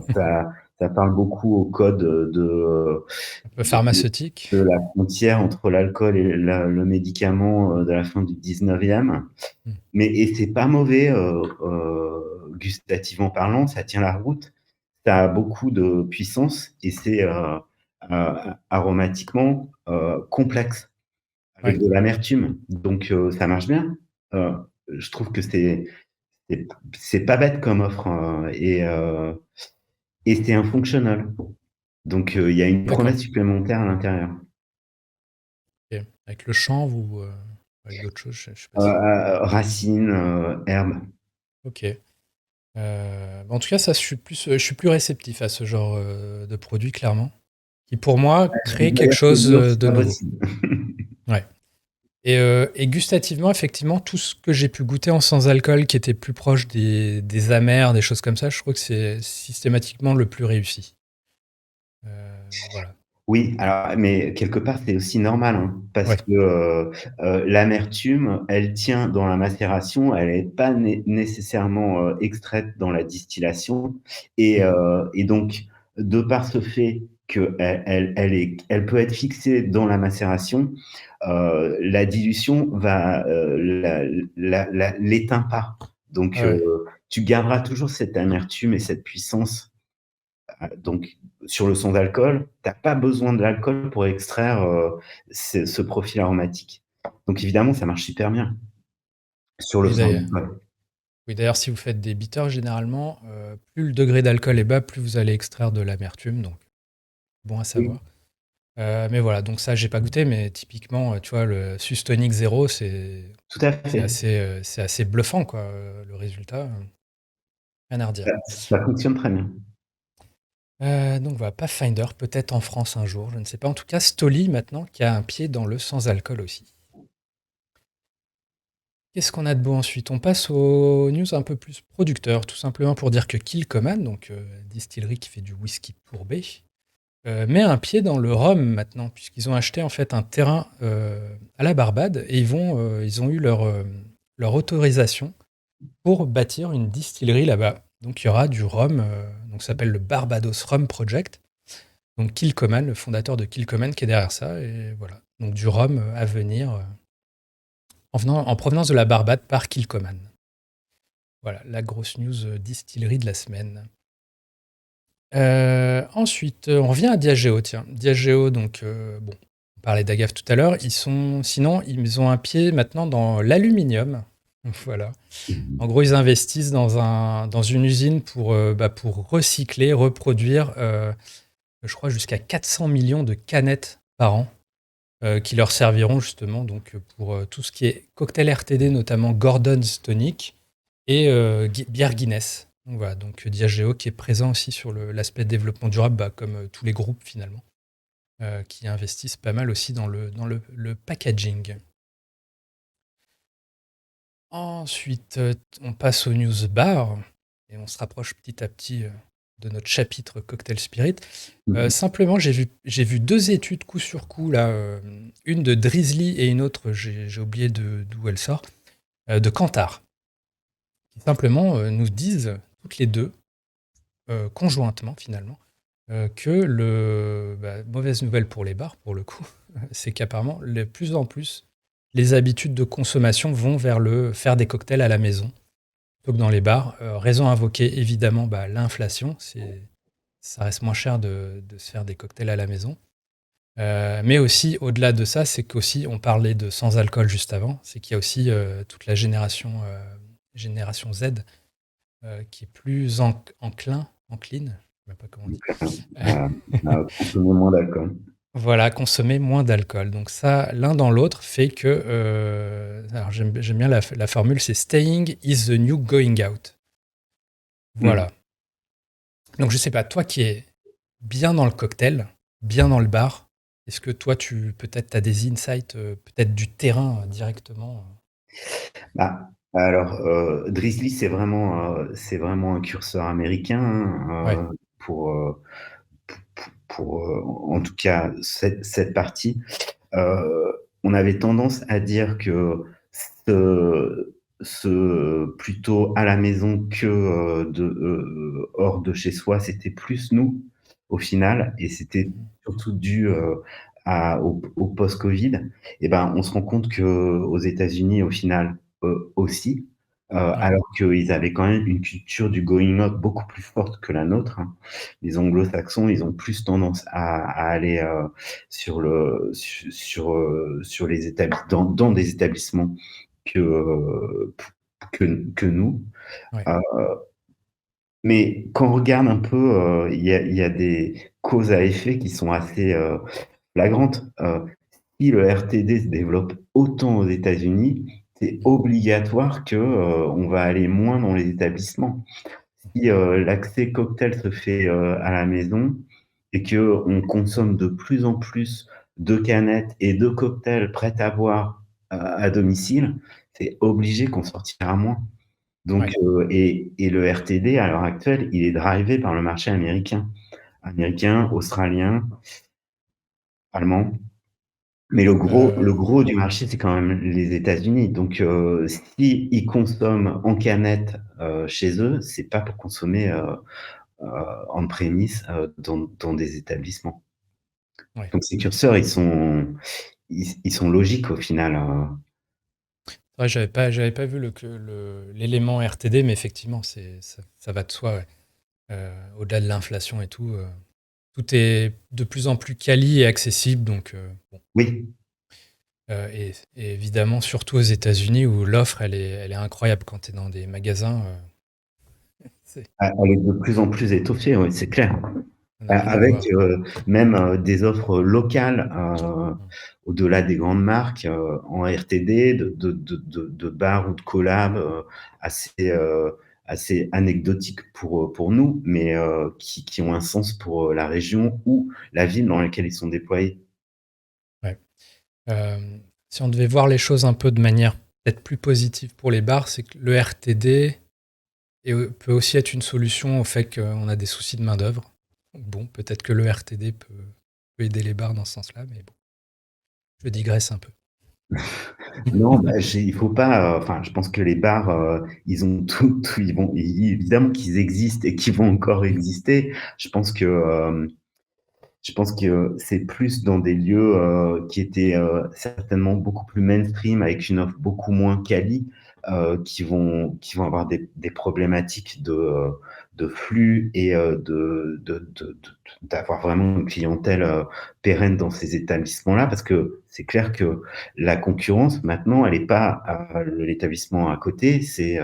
S2: parle beaucoup au code
S1: Un peu
S2: de,
S1: pharmaceutique.
S2: de la frontière entre l'alcool et le médicament de la fin du 19e.
S1: Hmm.
S2: Et c'est pas mauvais gustativement parlant, ça tient la route. Ça a beaucoup de puissance et c'est aromatiquement complexe avec
S1: Ouais,
S2: de l'amertume. Donc ça marche bien. Euh, je trouve que c'est c'est pas bête comme offre et c'est un functional. Donc il y a une
S1: d'accord.
S2: promesse supplémentaire à l'intérieur.
S1: Ok. Avec le chanvre ou avec d'autres choses, je sais pas si.
S2: Racines, herbes.
S1: Ok. En tout cas, ça, je suis plus réceptif à ce genre de produit, clairement, qui pour moi
S2: Il
S1: crée
S2: doit y
S1: quelque
S2: avoir que
S1: chose
S2: dur, c'est
S1: de
S2: pas
S1: nouveau.
S2: possible.
S1: Ouais. Et gustativement, effectivement, tout ce que j'ai pu goûter en sans-alcool, qui était plus proche des amers, des choses comme ça, je trouve que c'est systématiquement le plus réussi. Voilà.
S2: Oui, alors, mais quelque part, c'est aussi normal, hein, parce
S1: Ouais.
S2: que l'amertume, elle tient dans la macération, elle n'est pas nécessairement extraite dans la distillation.
S1: Mm.
S2: Et donc, de par ce fait elle peut être fixée dans la macération, la dilution l'éteint pas. Donc,
S1: Ouais.
S2: tu garderas toujours cette amertume et cette puissance donc, sur le son d'alcool, tu as pas besoin de l'alcool pour extraire ce profil aromatique. Donc évidemment, ça marche super bien sur le
S1: Oui,
S2: plan
S1: d'ailleurs,
S2: alcool.
S1: oui, d'ailleurs, si vous faites des bitters, généralement, plus le degré d'alcool est bas, plus vous allez extraire de l'amertume, donc bon à
S2: Oui,
S1: savoir. Mais voilà, donc ça, j'ai pas goûté, mais typiquement, tu vois, le Sustonic Zero,
S2: tout à fait.
S1: c'est assez bluffant, quoi, le résultat, rien à redire.
S2: Ça fonctionne très bien.
S1: Donc voilà, Pathfinder, peut-être en France un jour, je ne sais pas. En tout cas, Stoli, maintenant, qui a un pied dans le sans-alcool aussi. Qu'est-ce qu'on a de beau ensuite? On passe aux news un peu plus producteurs, tout simplement pour dire que Kilchoman, donc distillerie qui fait du whisky tourbé, met un pied dans le rhum maintenant, puisqu'ils ont acheté en fait un terrain à la Barbade et ils ont eu leur autorisation pour bâtir une distillerie là-bas. Donc il y aura du rhum, donc ça s'appelle le Barbados Rum Project. Donc Kilchoman, le fondateur de Kilchoman qui est derrière ça, et voilà. Donc du rhum à venir en provenance de la Barbade par Kilchoman. Voilà, la grosse news distillerie de la semaine. Ensuite, on revient à Diageo, tiens. Diageo, donc, bon, on parlait d'Agave tout à l'heure. Sinon, ils ont un pied maintenant dans l'aluminium. Voilà. En gros, ils investissent dans une usine pour recycler, reproduire, je crois, jusqu'à 400 millions de canettes par an, qui leur serviront justement donc, pour tout ce qui est cocktail RTD, notamment Gordon's Tonic et bière Guinness. Donc voilà, donc Diageo qui est présent aussi sur l'aspect développement durable, comme tous les groupes finalement, qui investissent pas mal aussi dans le packaging. Ensuite, on passe aux news bar et on se rapproche petit à petit de notre chapitre cocktail spirit.
S2: Mmh.
S1: Simplement, j'ai vu deux études coup sur coup là, une de Drizzly et une autre, j'ai oublié d'où elle sort, de Kantar, qui simplement nous disent toutes les deux conjointement finalement, que mauvaise nouvelle pour les bars pour le coup, c'est qu'apparemment de plus en plus les habitudes de consommation vont vers le faire des cocktails à la maison plutôt que dans les bars. Raison invoquée évidemment, l'inflation, ça reste moins cher de se faire des cocktails à la maison. Mais aussi au-delà de ça, c'est qu'aussi on parlait de sans alcool juste avant, c'est qu'il y a aussi toute la génération Z qui est plus encline, je sais même pas comment on dit,
S2: À consommer moins d'alcool.
S1: voilà, consommer moins d'alcool. Donc ça, l'un dans l'autre, fait que, alors j'aime bien la formule, c'est staying is the new going out.
S2: Mmh.
S1: Voilà. Donc je sais pas, toi qui es bien dans le cocktail, bien dans le bar, est-ce que toi, peut-être, as des insights, peut-être du terrain directement?
S2: Bah, alors, Drizzly, c'est vraiment un curseur américain,
S1: Ouais.
S2: hein, en tout cas cette partie. On avait tendance à dire que ce plutôt à la maison que, hors de chez soi, c'était plus nous, au final, et c'était
S1: Mmh.
S2: surtout dû, au post-Covid. Et ben, on se rend compte qu'aux États-Unis, au final, aussi,
S1: Ouais,
S2: alors qu'ils avaient quand même une culture du going out beaucoup plus forte que la nôtre, hein. Les Anglo-Saxons, ils ont plus tendance à aller, sur les dans des établissements que, que nous.
S1: ouais,
S2: Heu, mais quand on regarde un peu, il y a des causes à effet qui sont assez, flagrantes. Si le RTD se développe autant aux États-Unis, c'est obligatoire que, on va aller moins dans les établissements. Si, l'accès cocktail se fait, à la maison et qu'on consomme de plus en plus de canettes et de cocktails prêts à boire à domicile, c'est obligé qu'on sortira moins. Donc,
S1: ouais.
S2: et le RTD à l'heure actuelle, il est drivé par le marché américain, australien, allemand. Mais le gros du marché, c'est quand même les États-Unis. Donc, si ils consomment en canette, chez eux, c'est pas pour consommer, heu, en prémisse, dans des établissements.
S1: Ouais.
S2: Donc ces curseurs, ils sont logiques au final,
S1: Ouais, j'avais pas vu l'élément RTD, mais effectivement, ça va de soi, ouais. Au-delà de l'inflation et tout, tout est de plus en plus quali et accessible, donc bon.
S2: oui.
S1: Et évidemment, surtout aux États-Unis où l'offre, elle est incroyable quand tu es dans des magasins. C'est-
S2: Elle est de plus en plus étoffée, oui, c'est clair.
S1: Ça n'a rien à
S2: Avec
S1: voir.
S2: même des offres locales
S1: Mm.
S2: au-delà des grandes marques en RTD, de bars ou de collabs assez, assez anecdotiques pour nous, mais qui ont un sens pour la région ou la ville dans laquelle ils sont déployés.
S1: Ouais. Si on devait voir les choses un peu de manière peut-être plus positive pour les bars, c'est que le RTD peut aussi être une solution au fait qu'on a des soucis de main-d'œuvre. Bon, peut-être que le RTD peut aider les bars dans ce sens-là, mais bon, je digresse un peu.
S2: Non, bah, il faut pas. Enfin, je pense que les bars, ils ont tout, ils vont évidemment qu'ils existent et qu'ils vont encore exister. Je pense que Je pense que c'est plus dans des lieux qui étaient certainement beaucoup plus mainstream, avec une offre beaucoup moins quali, qui vont avoir des problématiques de flux et d'avoir vraiment une clientèle pérenne dans ces établissements-là, parce que c'est clair que la concurrence, maintenant, elle n'est pas à l'établissement à côté, c'est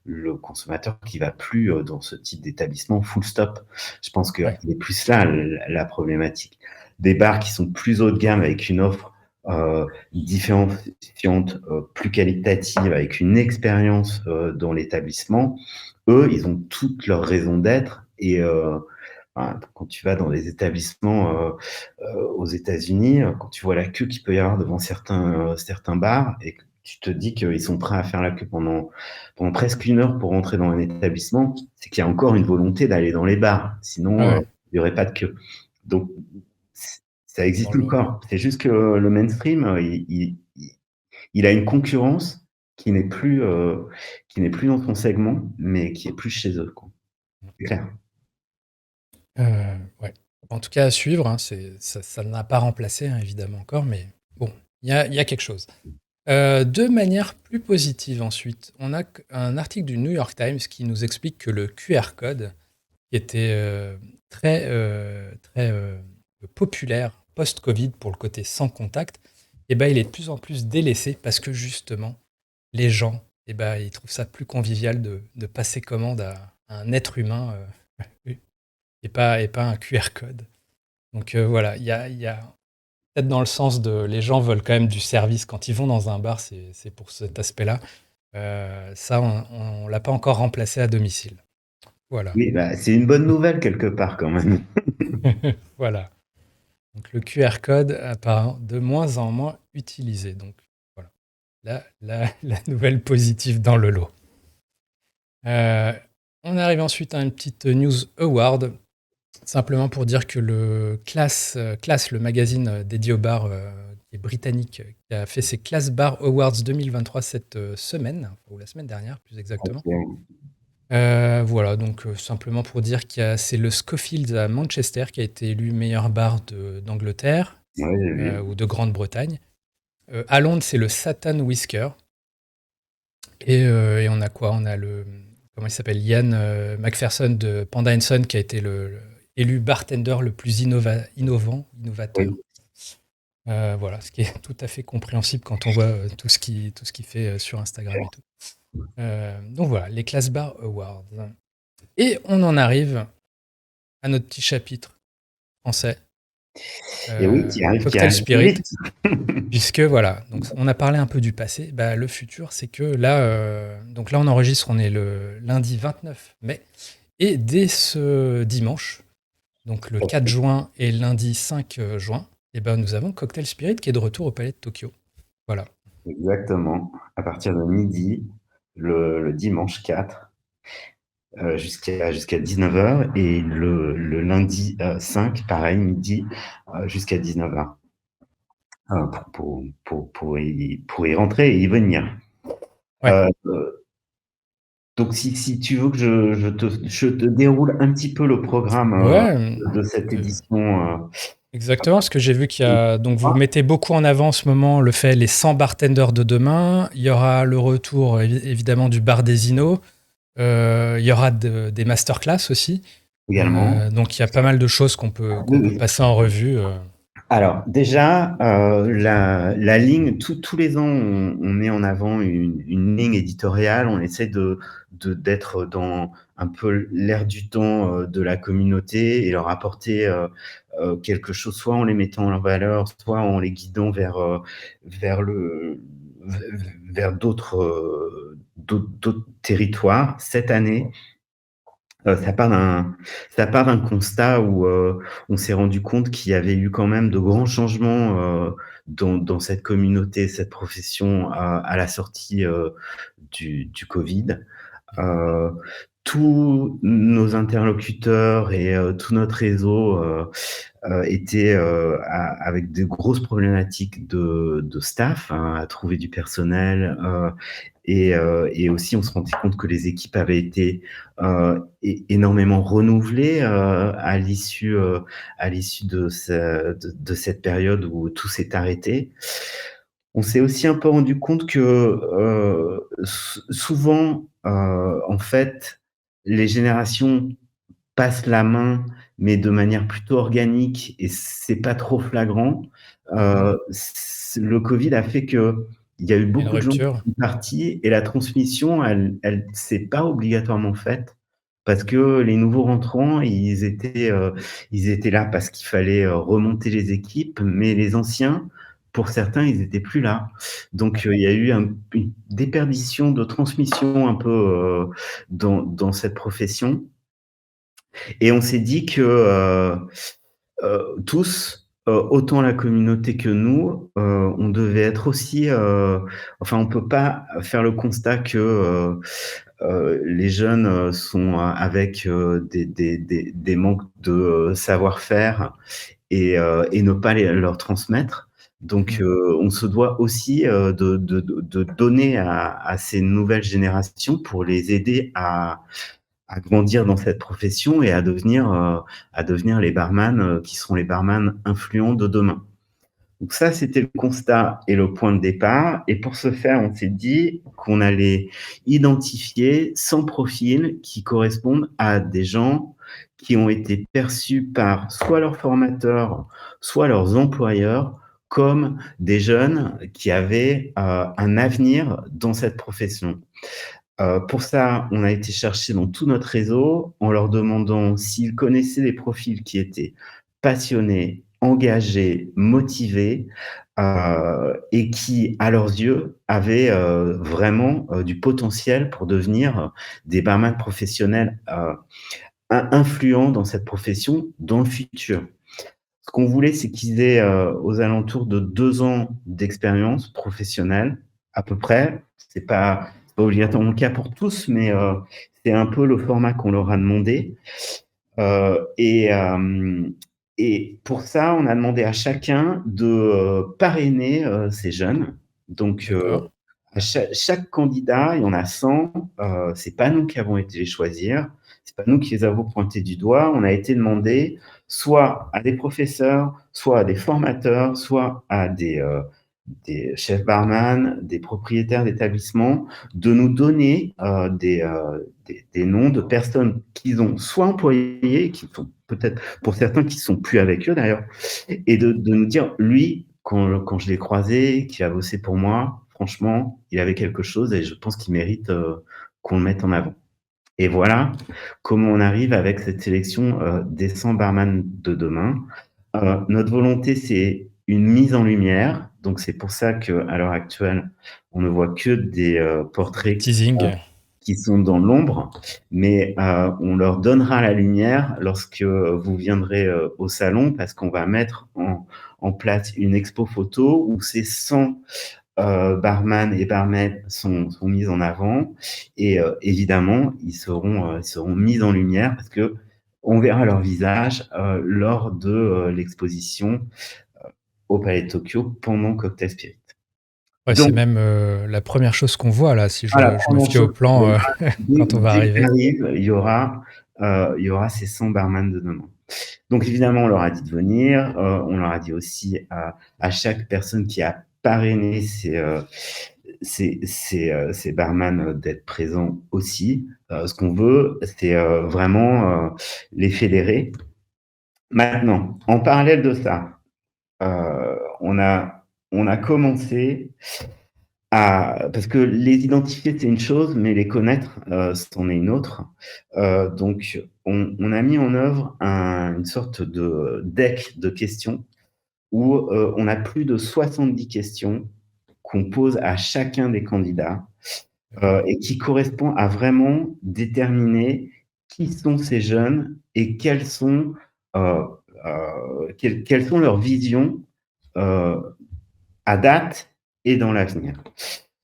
S2: le consommateur qui va plus dans ce type d'établissement full stop. Je pense qu'il
S1: Ouais,
S2: est plus là la problématique. Des bars qui sont plus haut de gamme avec une offre différenciante, plus qualitative, avec une expérience dans l'établissement, eux, ils ont toutes leurs raisons d'être. Et enfin, quand tu vas dans des établissements aux États-Unis, quand tu vois la queue qu'il peut y avoir devant certains bars et que tu te dis qu'ils sont prêts à faire la queue pendant presque 1 heure pour rentrer dans un établissement, c'est qu'il y a encore une volonté d'aller dans les bars. Sinon,
S1: ouais,
S2: il n'y aurait pas de queue. Donc, ça
S1: dans
S2: existe
S1: le...
S2: encore. C'est juste que le mainstream, il a une concurrence qui n'est plus, dans son segment, mais qui est plus chez eux, quoi. C'est clair.
S1: Ouais. En tout cas, à suivre, hein, ça n'a pas remplacé, hein, évidemment, encore, mais bon, il y a quelque chose. De manière plus positive, ensuite, on a un article du New York Times qui nous explique que le QR code, qui était très populaire post-Covid pour le côté sans contact, eh ben, il est de plus en plus délaissé parce que justement, les gens, eh ben, ils trouvent ça plus convivial de passer commande à un être humain et pas un QR code. Donc voilà, il y a peut-être dans le sens de les gens veulent quand même du service quand ils vont dans un bar, c'est pour cet aspect-là. Ça, on ne l'a pas encore remplacé à domicile. Voilà.
S2: Oui, bah, c'est une bonne nouvelle quelque part quand même.
S1: Voilà. Donc le QR code apparaît de moins en moins utilisé. Donc voilà, la nouvelle positive dans le lot. Euh, on arrive ensuite à une petite news award, simplement pour dire que le Class, le magazine dédié au bar qui est britannique, qui a fait ses Class Bar Awards 2023 cette semaine, ou la semaine dernière plus exactement.
S2: Ok.
S1: Voilà, donc simplement pour dire c'est le Scofield à Manchester qui a été élu meilleur bar d'Angleterre
S2: Ouais, j'ai vu.
S1: ou de Grande-Bretagne. À Londres, c'est le Satan Whisker. Et on a quoi? On a comment il s'appelle? Ian McPherson de Panda Son qui a été élu bartender le plus innovateur.
S2: Oui.
S1: Voilà, ce qui est tout à fait compréhensible quand on voit tout ce qu'il fait sur Instagram et tout. Donc voilà, les Class Bar Awards. Et on en arrive à notre petit chapitre français,
S2: Et oui, qui
S1: Cocktail
S2: arrive
S1: Spirit,
S2: vite.
S1: puisque voilà, donc on a parlé un peu du passé. Bah, le futur, c'est que là, donc là on enregistre, on est le lundi 29 mai, et dès ce dimanche, donc le 4 juin et lundi 5 juin, et ben, nous avons Cocktail Spirit qui est de retour au Palais de Tokyo. Voilà.
S2: Exactement. À partir de midi, le dimanche 4, jusqu'à 19 h, et le lundi 5, pareil, midi, jusqu'à 19 h, pour y rentrer et y venir.
S1: Ouais.
S2: Euh, donc, si tu veux que je te déroule un petit peu le programme
S1: Ouais.
S2: de cette
S1: euh,
S2: édition.
S1: Exactement, parce que j'ai vu qu'il y a. Donc, vous mettez beaucoup en avant en ce moment le fait les 100 bartenders de demain. Il y aura le retour, évidemment, du bar des Inos. Il y aura des masterclass aussi.
S2: Également.
S1: Donc, il y a pas mal de choses qu'on peut,
S2: Oui,
S1: qu'on peut
S2: oui.
S1: passer en revue.
S2: Alors déjà, la ligne tous les ans, on met en avant une ligne éditoriale. On essaie d'être dans un peu l'air du temps, de la communauté et leur apporter, quelque chose, soit en les mettant en valeur, soit en les guidant vers le vers d'autres territoires. Cette année, ça part d'un constat où, on s'est rendu compte qu'il y avait eu quand même de grands changements, dans cette communauté, cette profession à la sortie, du covid. Heu, Tous nos interlocuteurs et tout notre réseau, étaient, avec de grosses problématiques de staff, hein, à trouver du personnel, et aussi on se rendait compte que les équipes avaient été, énormément renouvelées, à l'issue de cette période où tout s'est arrêté. On s'est aussi un peu rendu compte que, souvent, en fait, les générations passent la main, mais de manière plutôt organique et c'est pas trop flagrant.
S1: Mmh.
S2: Le covid a fait qu'il y a eu
S1: Une
S2: beaucoup de gens qui
S1: rupture?
S2: sont partis et la transmission, elle s'est pas obligatoirement faite parce que les nouveaux rentrants, ils étaient là parce qu'il fallait, remonter les équipes, mais les anciens, pour certains, ils étaient plus là. Donc,
S1: Ouais.
S2: il y a eu une déperdition de transmission un peu, dans cette profession et on s'est dit que, tous, autant la communauté que nous, on devait être aussi, enfin, on peut pas faire le constat que, les jeunes, sont avec, des manques de, savoir-faire et ne pas leur transmettre. Donc,
S1: Mmh.
S2: on se doit aussi, de donner à ces nouvelles générations pour les aider à grandir dans cette profession et à devenir les barman, qui seront les barman influents de demain. Donc ça, c'était le constat et le point de départ et pour ce faire, on s'est dit qu'on allait identifier 100 profils qui correspondent à des gens qui ont été perçus par soit leurs formateurs, soit leurs employeurs comme des jeunes qui avaient, un avenir dans cette profession. Pour ça, on a été chercher dans tout notre réseau en leur demandant s'ils connaissaient des profils qui étaient passionnés, engagés, motivés, et qui, à leurs yeux, avaient, vraiment, du potentiel pour devenir, des barman professionnels, influents dans cette profession dans le futur. Ce qu'on voulait, c'est qu'ils aient, aux alentours de 2 ans d'expérience professionnelle, à peu près. C'est pas obligatoirement le cas pour tous, mais, c'est un peu le format qu'on leur a demandé. Et pour ça, on a demandé à chacun de, parrainer, ces jeunes. Donc,
S1: D'accord.
S2: à chaque candidat, il y en a 100, c'est pas nous qui avons été les choisir, c'est pas nous qui les avons pointés du doigt. On a été demandé soit à des professeurs, soit à des formateurs, soit à des chefs barman, des propriétaires d'établissements, de nous donner, des noms de personnes qu'ils ont soit employées, qui sont peut-être pour certains qui sont plus avec eux d'ailleurs, et de nous dire: «Lui, quand je l'ai croisé, qu'il a bossé pour moi, franchement, il avait quelque chose et je pense qu'il mérite, qu'on le mette en avant». Et voilà comment on arrive avec cette sélection, des 100 barman de demain. Notre volonté, c'est une mise en lumière, donc c'est pour ça qu'à l'heure actuelle, on ne voit que des,
S1: Du
S2: portraits
S1: teasing.
S2: qui sont dans l'ombre, mais on leur donnera la lumière lorsque vous viendrez, au salon parce qu'on va mettre en place une expo photo où ces 100 barman et barmaid sont mises en avant et évidemment, ils seront mis en lumière parce qu'on verra leur visage, lors de, l'exposition au Palais de Tokyo pendant Cocktail Spirit.
S1: Ouais, c'est
S2: Donc
S1: même, la première chose qu'on voit là, si
S2: voilà,
S1: je me
S2: première
S1: fie
S2: chose
S1: au plan, quand on va
S2: dès que tu
S1: arriver.
S2: arrives, il y aura ces 100 barman de demain. Donc évidemment, on leur a dit de venir, on leur a dit aussi à chaque personne qui a parrainé ces barman, d'être présents aussi. Ce qu'on veut, c'est, vraiment, les fédérer. Maintenant, en parallèle de ça, on a commencé parce que les identifier, c'est une chose, mais les connaître, c'en est une autre. Donc on a mis en œuvre une sorte de deck de questions où, on a plus de 70 questions qu'on pose à chacun des candidats,
S1: D'accord.
S2: et qui correspond à vraiment déterminer qui sont ces jeunes et heu quelles sont leurs visions, heu, à date et dans l'avenir.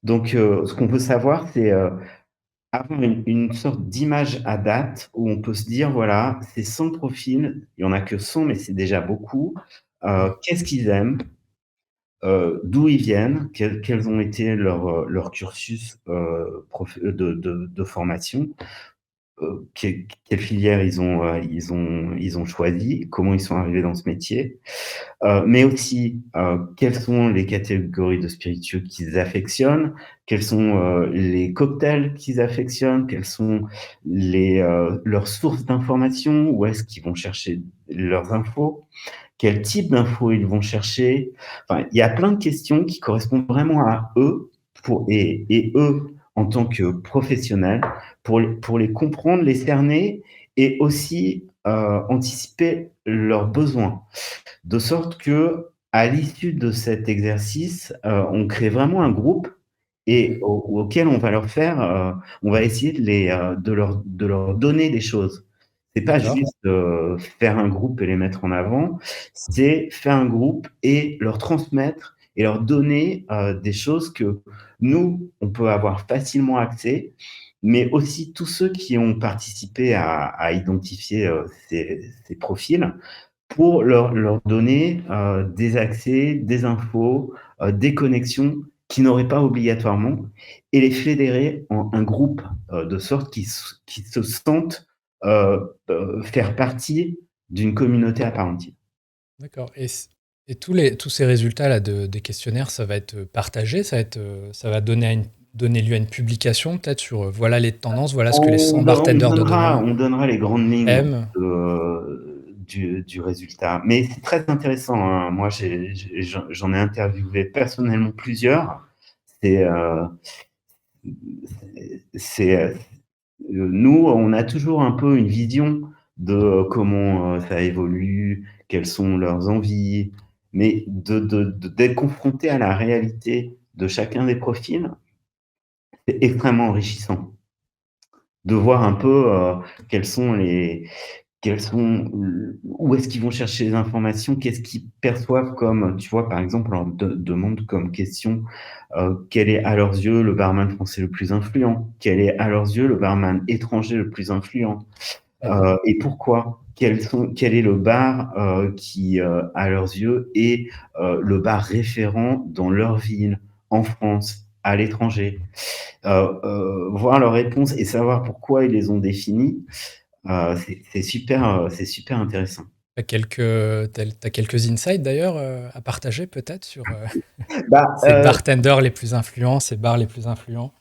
S2: Donc, ce qu'on peut savoir, c'est, avoir une sorte d'image à date où on peut se dire: «Voilà, ces 100 profils, il y en a que 100, mais c'est déjà beaucoup.
S1: Mmh.
S2: Qu'est-ce qu'ils aiment? D'où ils viennent? Quels ont été leurs cursus, de formation? Quelle filière ils ont choisi? Comment ils sont arrivés dans ce métier?» Mais aussi, quelles sont les catégories de spiritueux qu'ils affectionnent? Quels sont, les cocktails qu'ils affectionnent? Quelles sont leurs sources d'informations? Où est-ce qu'ils vont chercher leurs infos? Quel type d'infos ils vont chercher? Enfin, il y a plein de questions qui correspondent vraiment à eux et eux, en tant que professionnels, pour les comprendre, les cerner et aussi, anticiper leurs besoins. De sorte que, à l'issue de cet exercice, on crée vraiment un groupe et
S1: Mmh.
S2: auquel on va leur faire, on va essayer de leur donner des choses. C'est pas
S1: D'accord.
S2: juste, faire un groupe et les mettre en avant, c'est faire un groupe et leur transmettre et leur donner, des choses que nous, on peut avoir facilement accès, mais aussi tous ceux qui ont participé à identifier, ces profils pour leur donner, des accès, des infos, des connexions qu'ils n'auraient pas obligatoirement et les fédérer en un groupe, de sorte qu'ils se sentent, faire partie d'une communauté à part entière.
S1: D'accord et tous ces résultats-là des questionnaires, ça va être partagé? Ça va donner lieu à une publication peut-être sur, voilà les tendances, voilà ce que les 100 bartenders de demain
S2: On donnera les grandes lignes
S1: aiment?
S2: du résultat, mais c'est très intéressant, hein. Moi, j'en ai interviewé personnellement plusieurs. C'est, c'est, nous, on a toujours un peu une vision de comment, ça évolue, quelles sont leurs envies, mais d'être confronté à la réalité de chacun des profils, c'est extrêmement enrichissant. De voir un peu, quels sont les quels sont où est-ce qu'ils vont chercher les informations? Qu'est-ce qu'ils perçoivent comme, tu vois, par exemple, on leur demande comme question, quel est à leurs yeux le barman français le plus influent? Quel est à leurs yeux le barman étranger le plus influent?
S1: Mmh.
S2: Et pourquoi? Quel est le bar, qui, à leurs yeux est, le bar référent dans leur ville, en France, à l'étranger? Voir leurs réponses et savoir pourquoi ils les ont définies, c'est super intéressant.
S1: Tu quelques insights d'ailleurs, à partager peut-être sur,
S2: Bah,
S1: ces bartenders les plus influents, ces bars les plus influents?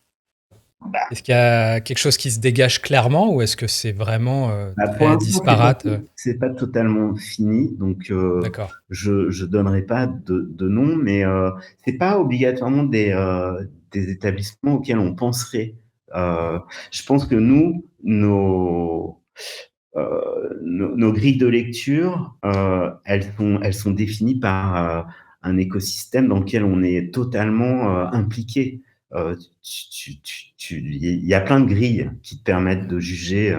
S1: Est-ce qu'il y a quelque chose qui se dégage clairement ou est-ce que c'est vraiment,
S2: pour
S1: très
S2: l'instant,
S1: disparate,
S2: c'est pas totalement fini, donc
S1: D'accord.
S2: je donnerai pas de nom, mais c'est pas obligatoirement des établissements auxquels on penserait.
S1: Mmh.
S2: Je pense que nous, nos grilles de lecture, elles sont définies par, un écosystème dans lequel on est totalement, impliqué. Il y a plein de grilles qui te permettent
S1: Mmh.
S2: de juger,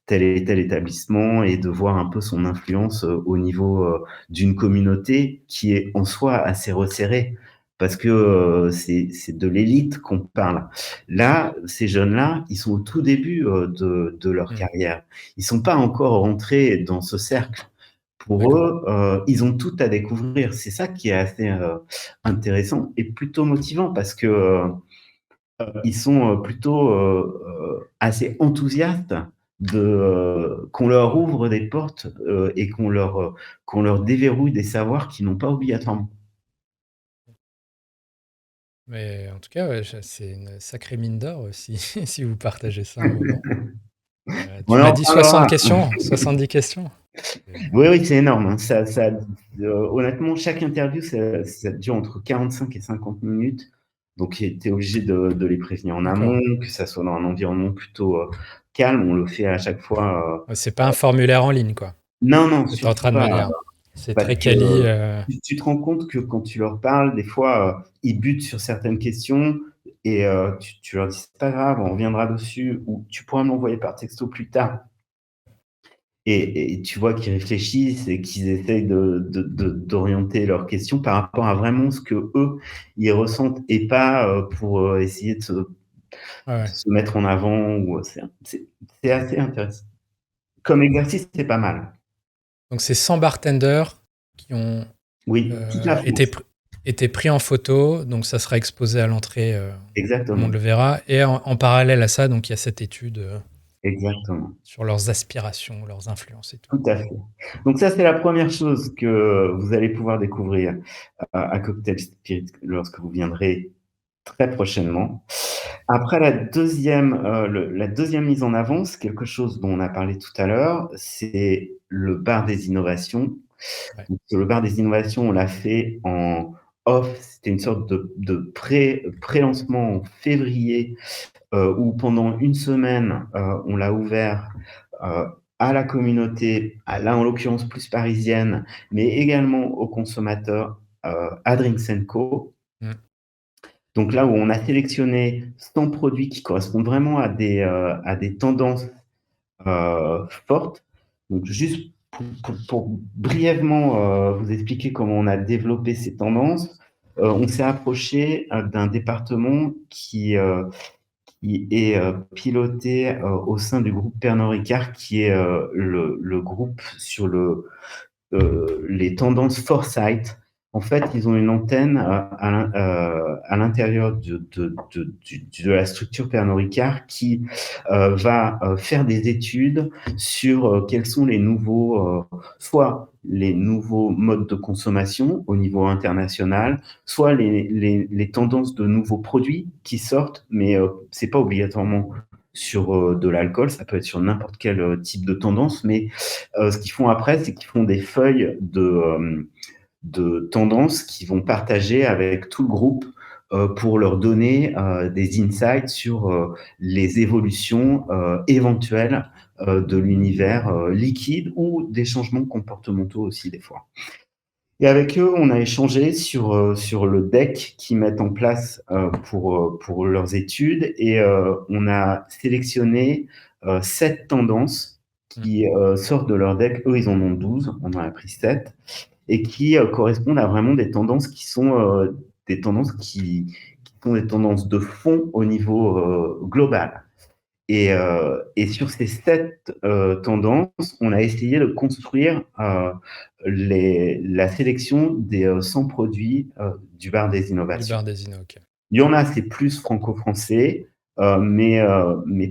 S2: tel et tel établissement et de voir un peu son influence, au niveau, d'une communauté qui est en soi assez resserrée. Parce que, c'est de l'élite qu'on parle. Là, ces jeunes-là, ils sont au tout début, de leur
S1: Mmh.
S2: carrière. Ils sont pas encore rentrés dans ce cercle. Pour
S1: D'accord.
S2: eux, ils ont tout à découvrir. C'est ça qui est assez, intéressant et plutôt motivant parce que, ils sont, plutôt, assez enthousiastes qu'on leur ouvre des portes, et qu'on leur déverrouille des savoirs qu'ils n'ont pas obligatoirement.
S1: Mais en tout cas, ouais, c'est une sacrée mine d'or, si si vous partagez ça à un moment.
S2: On
S1: Tu m'as
S2: en
S1: dit 60
S2: reparlera.
S1: questions? 70 questions?
S2: Oui, oui, c'est énorme, hein. Honnêtement, chaque interview, ça dure entre 45 et 50 minutes. Donc, tu es obligé de les prévenir en
S1: D'accord.
S2: amont, que ça soit dans un environnement plutôt calme. On le fait à chaque fois.
S1: Ouais, c'est pas un formulaire en ligne, quoi,
S2: Non, non,
S1: que tu es en
S2: surtout
S1: train de me
S2: pas.
S1: dire. C'est
S2: Parce
S1: très
S2: que
S1: quali.
S2: tu te rends compte que quand tu leur parles, des fois, ils butent sur certaines questions et tu leur dis: «C'est pas grave, on reviendra dessus» ou «Tu pourras me l'envoyer par texto plus tard». Et tu vois qu'ils réfléchissent et qu'ils essayent d'orienter leurs questions par rapport à vraiment ce qu'eux, ils ressentent et pas, pour, essayer
S1: Ouais,
S2: de
S1: ouais.
S2: se mettre en avant ou, c'est assez intéressant. Comme exercice, c'est pas mal.
S1: Donc c'est 100 bartenders qui ont
S2: Oui, toute la
S1: été,
S2: France.
S1: été pris en photo, donc ça sera exposé à l'entrée, tout le monde
S2: Exactement,
S1: le verra. Et en parallèle à ça, donc il y a cette étude
S2: exactement.
S1: sur leurs aspirations, leurs influences et tout.
S2: Tout à fait. Donc ça, c'est la première chose que vous allez pouvoir découvrir à Cocktail Spirit lorsque vous viendrez très prochainement. Après la deuxième mise en avant, c'est quelque chose dont on a parlé tout à l'heure, c'est le bar des innovations.
S1: Ouais.
S2: Donc le bar des innovations, on l'a fait en off, c'était une sorte de pré-lancement en février, où pendant une semaine, on l'a ouvert, heu, à la communauté, là, en l'occurrence plus parisienne, mais également aux consommateurs, à Drinks& Co.
S1: Mm.
S2: Donc là où on a sélectionné 100 produits qui correspondent vraiment à des tendances fortes. Donc juste pour brièvement vous expliquer comment on a développé ces tendances, on s'est approché d'un département qui est piloté au sein du groupe Pernod Ricard, qui est le groupe sur les tendances Foresight. En fait, ils ont une antenne à l'intérieur de la structure Pernod Ricard qui va faire des études sur quels sont les nouveaux, soit les nouveaux modes de consommation au niveau international, soit les tendances de nouveaux produits qui sortent, mais c'est pas obligatoirement sur de l'alcool, ça peut être sur n'importe quel type de tendance, mais ce qu'ils font après, c'est qu'ils font des feuilles de tendances qu'ils vont partager avec tout le groupe pour leur donner des insights sur les évolutions éventuelles de l'univers liquide ou des changements comportementaux aussi des fois. Et avec eux, on a échangé sur le deck qu'ils mettent en place pour leurs études et on a sélectionné 7 tendances
S1: Mm.
S2: qui sortent de leur deck. Eux, ils en ont 12, on en a pris 7 et qui correspondent à vraiment des tendances qui sont des tendances qui sont des tendances de fond au niveau global. Et sur ces 7 tendances, on a essayé de construire la sélection des 100 produits du bar des
S1: Du
S2: innovations.
S1: bar des Inno, ok.
S2: Il y en a, c'est plus franco-français, mais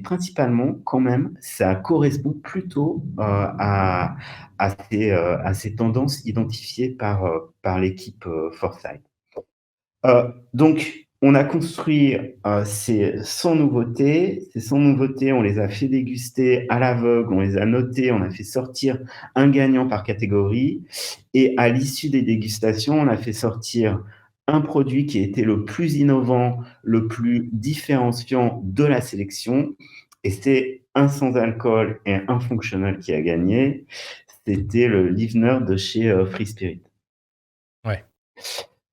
S2: principalement, quand même, ça correspond plutôt à ces tendances identifiées par l'équipe Foresight. Donc, on a construit ces 100 nouveautés. Ces 100 nouveautés, on les a fait déguster à l'aveugle, on les a notées, on a fait sortir un gagnant par catégorie. Et à l'issue des dégustations, on a fait sortir un produit qui était le plus innovant, le plus différenciant de la sélection. Et c'est un sans alcool et un fonctionnel qui a gagné. C'était le Livner de chez Free Spirit.
S1: Ouais.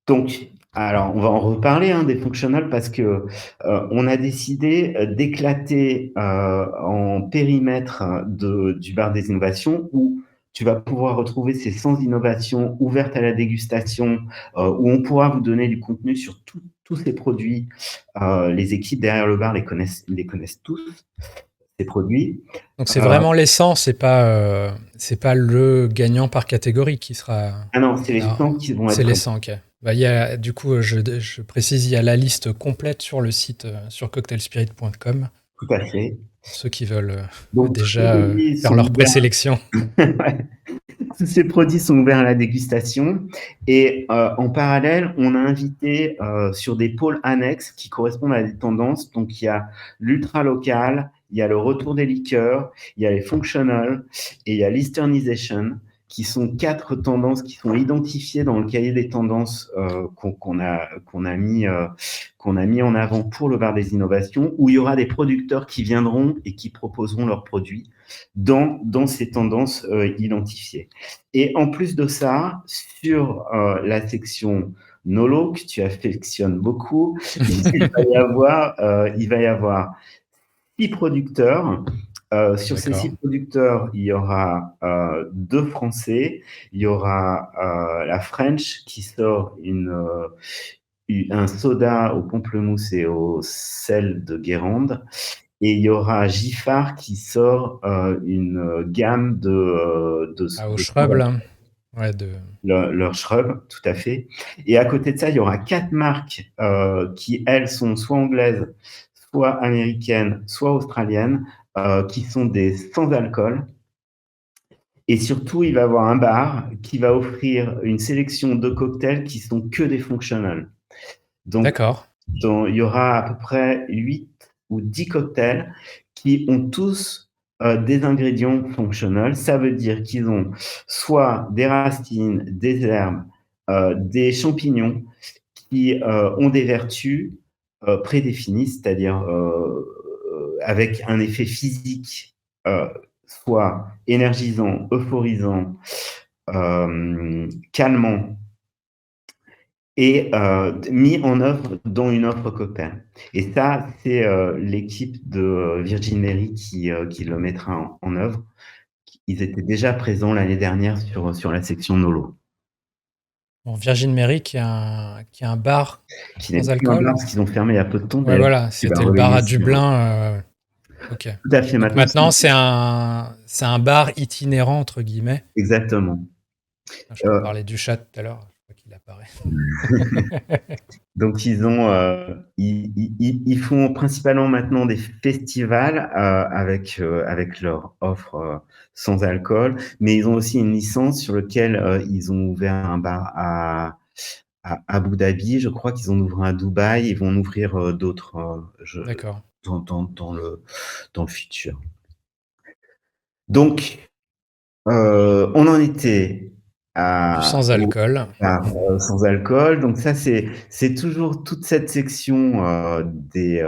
S2: Donc, alors, on va en reparler hein, des functionals parce que on a décidé d'éclater en périmètre du bar des innovations où tu vas pouvoir retrouver ces 100 innovations ouvertes à la dégustation, où on pourra vous donner du contenu sur tous ces produits. Les équipes derrière le bar les connaissent tous, ces produits.
S1: Donc c'est
S2: Euh,
S1: vraiment l'essence, c'est pas le gagnant par catégorie qui sera.
S2: ah non, c'est les
S1: Non,
S2: 100 qui vont
S1: c'est
S2: être.
S1: l'essence, ok. Bah, il y a, du coup, je précise, il y a la liste complète sur le site, sur cocktailspirit.com,
S2: Tout à fait.
S1: pour ceux qui veulent
S2: Donc, tous ces
S1: déjà
S2: produits
S1: faire
S2: sont
S1: leur
S2: ouverts.
S1: présélection.
S2: Ouais. Tous ces produits sont ouverts à la dégustation et en parallèle, on a invité sur des pôles annexes qui correspondent à des tendances. Donc, il y a l'ultra local, il y a le retour des liqueurs, il y a les functional et il y a l'easternization, qui sont 4 tendances qui sont identifiées dans le cahier des tendances qu'on a mis en avant pour le bar des innovations, où il y aura des producteurs qui viendront et qui proposeront leurs produits dans ces tendances identifiées. Et en plus de ça, sur la section Nolo, que tu affectionnes beaucoup, il va y avoir 6 producteurs. Sur ces 6
S1: D'accord.
S2: producteurs, il y aura 2 Français. Il y aura la French qui sort un soda au pamplemousse et au sel de Guérande. Et il y aura Giffard qui sort une gamme
S1: Ah, au shrub, là. Ouais,
S2: leur shrub, tout à fait. Et à côté de ça, il y aura 4 marques qui, elles, sont soit anglaises, soit américaines, soit australiennes, qui sont des sans-alcool. Et surtout, il va y avoir un bar qui va offrir une sélection de cocktails qui sont que des functional. Donc,
S1: D'accord.
S2: il y aura à peu près 8 ou 10 cocktails qui ont tous des ingrédients functional. Ça veut dire qu'ils ont soit des racines, des herbes, des champignons qui ont des vertus prédéfinies, c'est-à-dire avec un effet physique, soit énergisant, euphorisant, calmant, et mis en œuvre dans une offre cocktail. Et ça, c'est l'équipe de Virgin Mary qui le mettra en œuvre. Ils étaient déjà présents l'année dernière sur la section Nolo.
S1: Bon, Virgin Mary qui a un bar
S2: Qui n'est
S1: sans
S2: plus un bar
S1: alcool.
S2: parce qu'ils ont fermé il y a peu de temps,
S1: Ouais,
S2: d'ailleurs.
S1: voilà,
S2: Qui va
S1: c'était le bar
S2: revenir
S1: à
S2: sur.
S1: Dublin. Ok.
S2: Tout à fait.
S1: Donc maintenant, c'est un bar itinérant, entre guillemets.
S2: Exactement.
S1: Je te parlais du chat tout à l'heure, je crois qu'il apparaît.
S2: Donc ils font principalement maintenant des festivals avec leur offre sans alcool, mais ils ont aussi une licence sur laquelle ils ont ouvert un bar à Abu Dhabi. Je crois qu'ils en ouvrent un à Dubaï. Ils vont en ouvrir d'autres
S1: D'accord.
S2: dans le futur. Donc, on en était
S1: Du sans-alcool.
S2: sans alcool. Donc ça, c'est toujours toute cette section qui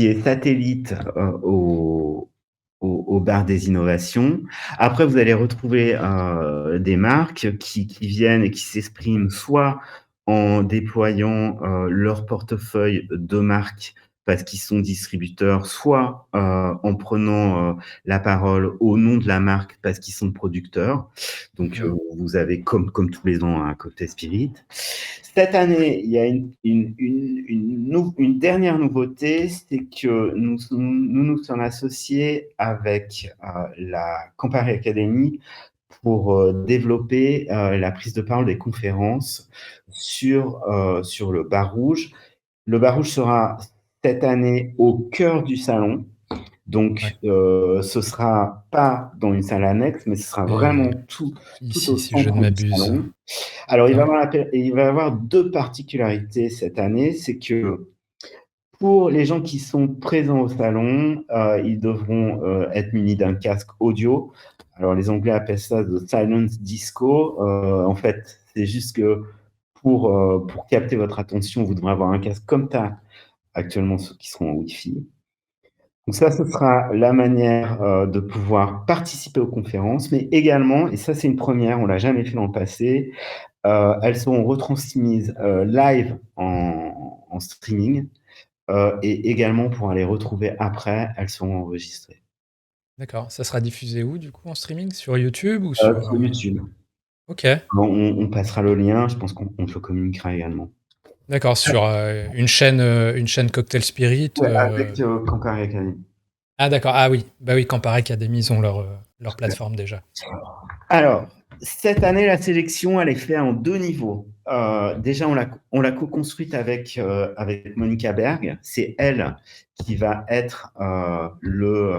S2: est satellite au bar des innovations. Après, vous allez retrouver des marques qui viennent et qui s'expriment soit en déployant leur portefeuille de marques parce qu'ils sont distributeurs, soit en prenant la parole au nom de la marque parce qu'ils sont producteurs. Donc, vous avez, comme tous les ans, un cocktail spirit. Cette année, il y a une dernière nouveauté, c'est que nous sommes associés avec la Campari Academy pour développer la prise de parole des conférences sur le bar rouge. Le bar rouge sera cette année au cœur du salon. Donc, ce sera pas dans une salle annexe, mais ce sera vraiment tout
S1: Ici,
S2: au
S1: si je ne
S2: centre du
S1: m'abuse.
S2: salon. Alors, il va y avoir 2 particularités cette année. C'est que pour les gens qui sont présents au salon, ils devront être munis d'un casque audio. Alors, les Anglais appellent ça the silence disco. En fait, c'est juste que pour capter votre attention, vous devrez avoir un casque comme tu as actuellement ceux qui seront en Wi-Fi. Donc ça, ce sera la manière de pouvoir participer aux conférences, mais également, et ça c'est une première, on l'a jamais fait dans le passé, elles seront retransmises live en streaming et également pour les retrouver après, elles seront enregistrées.
S1: D'accord. Ça sera diffusé où, du coup, en streaming? Sur YouTube ou sur...
S2: Sur YouTube.
S1: Ok.
S2: On passera le lien, je pense qu'on te le communiquera également.
S1: D'accord, sur une chaîne Cocktail Spirit.
S2: Ouais, avec Campari Academy.
S1: Ah d'accord, ah oui, bah oui, Campari Academy, ils ont leur plateforme déjà.
S2: Alors, cette année, la sélection, elle est faite en 2 niveaux. Déjà, on l'a co-construite avec Monica Berg. C'est elle qui va être le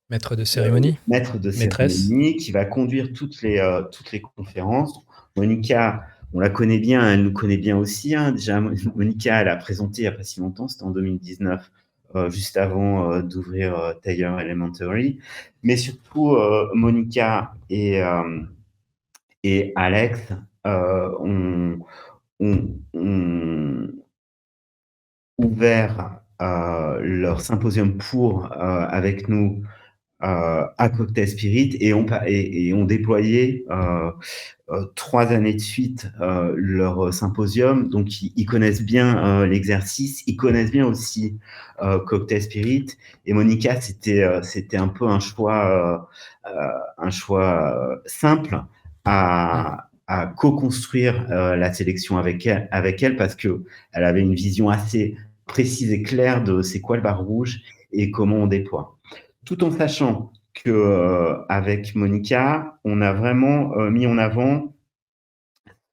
S1: Maître de cérémonie,
S2: maître de
S1: maîtresse.
S2: cérémonie, qui va conduire toutes les conférences. Monica, on la connaît bien, elle nous connaît bien aussi. Déjà, Monica, elle a présenté il n'y a pas si longtemps, c'était en 2019, juste avant d'ouvrir Thayer Elementary. Mais surtout, Monica et Alex ont ouvert leur symposium avec nous à Cocktail Spirit et ont déployé 3 années de suite leur symposium. Donc, ils connaissent bien l'exercice, ils connaissent bien aussi Cocktail Spirit. Et Monica, c'était un peu un choix simple
S1: Mmh.
S2: à co-construire la sélection avec elle parce que elle avait une vision assez précise et claire de c'est quoi le bar rouge et comment on déploie. Tout en sachant que avec Monica, on a vraiment mis en avant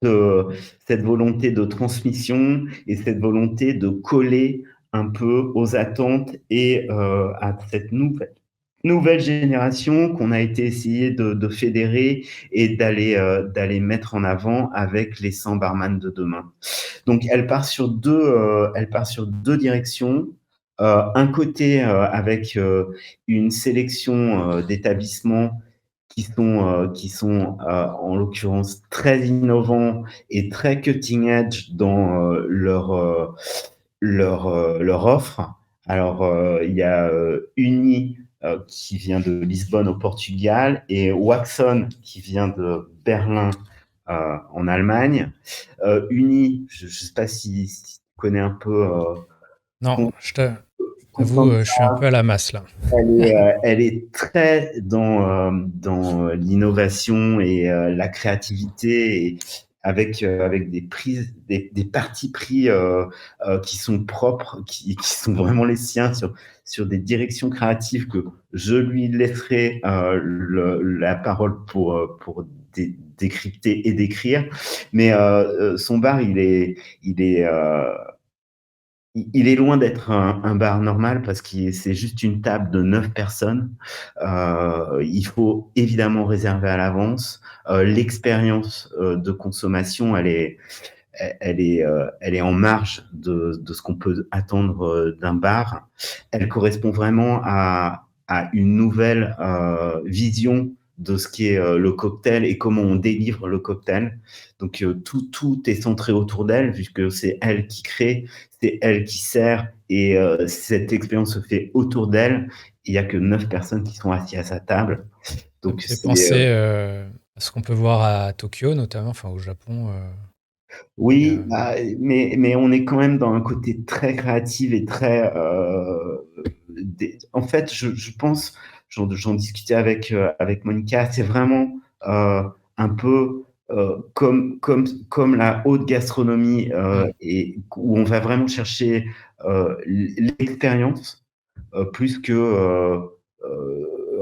S2: euh, cette volonté de transmission et cette volonté de coller un peu aux attentes et à cette nouvelle génération qu'on a été essayé de fédérer et d'aller mettre en avant avec les 100 barman de demain. Donc elle part sur deux directions. Un côté avec une sélection d'établissements qui sont en l'occurrence très innovants et très cutting edge dans leur offre. Alors, il y a Uni qui vient de Lisbonne au Portugal et Waxon qui vient de Berlin en Allemagne. Uni, je ne sais pas si tu connais un peu
S1: Non, je t'avoue,
S2: Constanza.
S1: je suis un peu à la masse là.
S2: Elle est très dans l'innovation et la créativité et avec des partis pris qui sont propres, qui sont vraiment les siens sur des directions créatives que je lui laisserai la parole pour décrypter et décrire. Mais son bar, il est loin d'être un bar normal parce que c'est juste une table de 9 personnes. Il faut évidemment réserver à l'avance. L'expérience de consommation, elle est en marge de ce qu'on peut attendre d'un bar. Elle correspond vraiment à une nouvelle vision de ce qui est le cocktail et comment on délivre le cocktail. Donc tout est centré autour d'elle, puisque c'est elle qui crée, c'est elle qui sert, et cette expérience se fait autour d'elle. Il n'y a que 9 personnes qui sont assises à sa table.
S1: Ça me
S2: Donc
S1: fait
S2: c'est
S1: penser à ce qu'on peut voir à Tokyo, notamment, enfin au Japon. Et,
S2: oui, mais on est quand même dans un côté très créatif et très. En fait, je pense, j'en discutais avec Monica, c'est vraiment un peu comme la haute gastronomie
S1: hmm,
S2: et où on va vraiment chercher l'expérience plus que.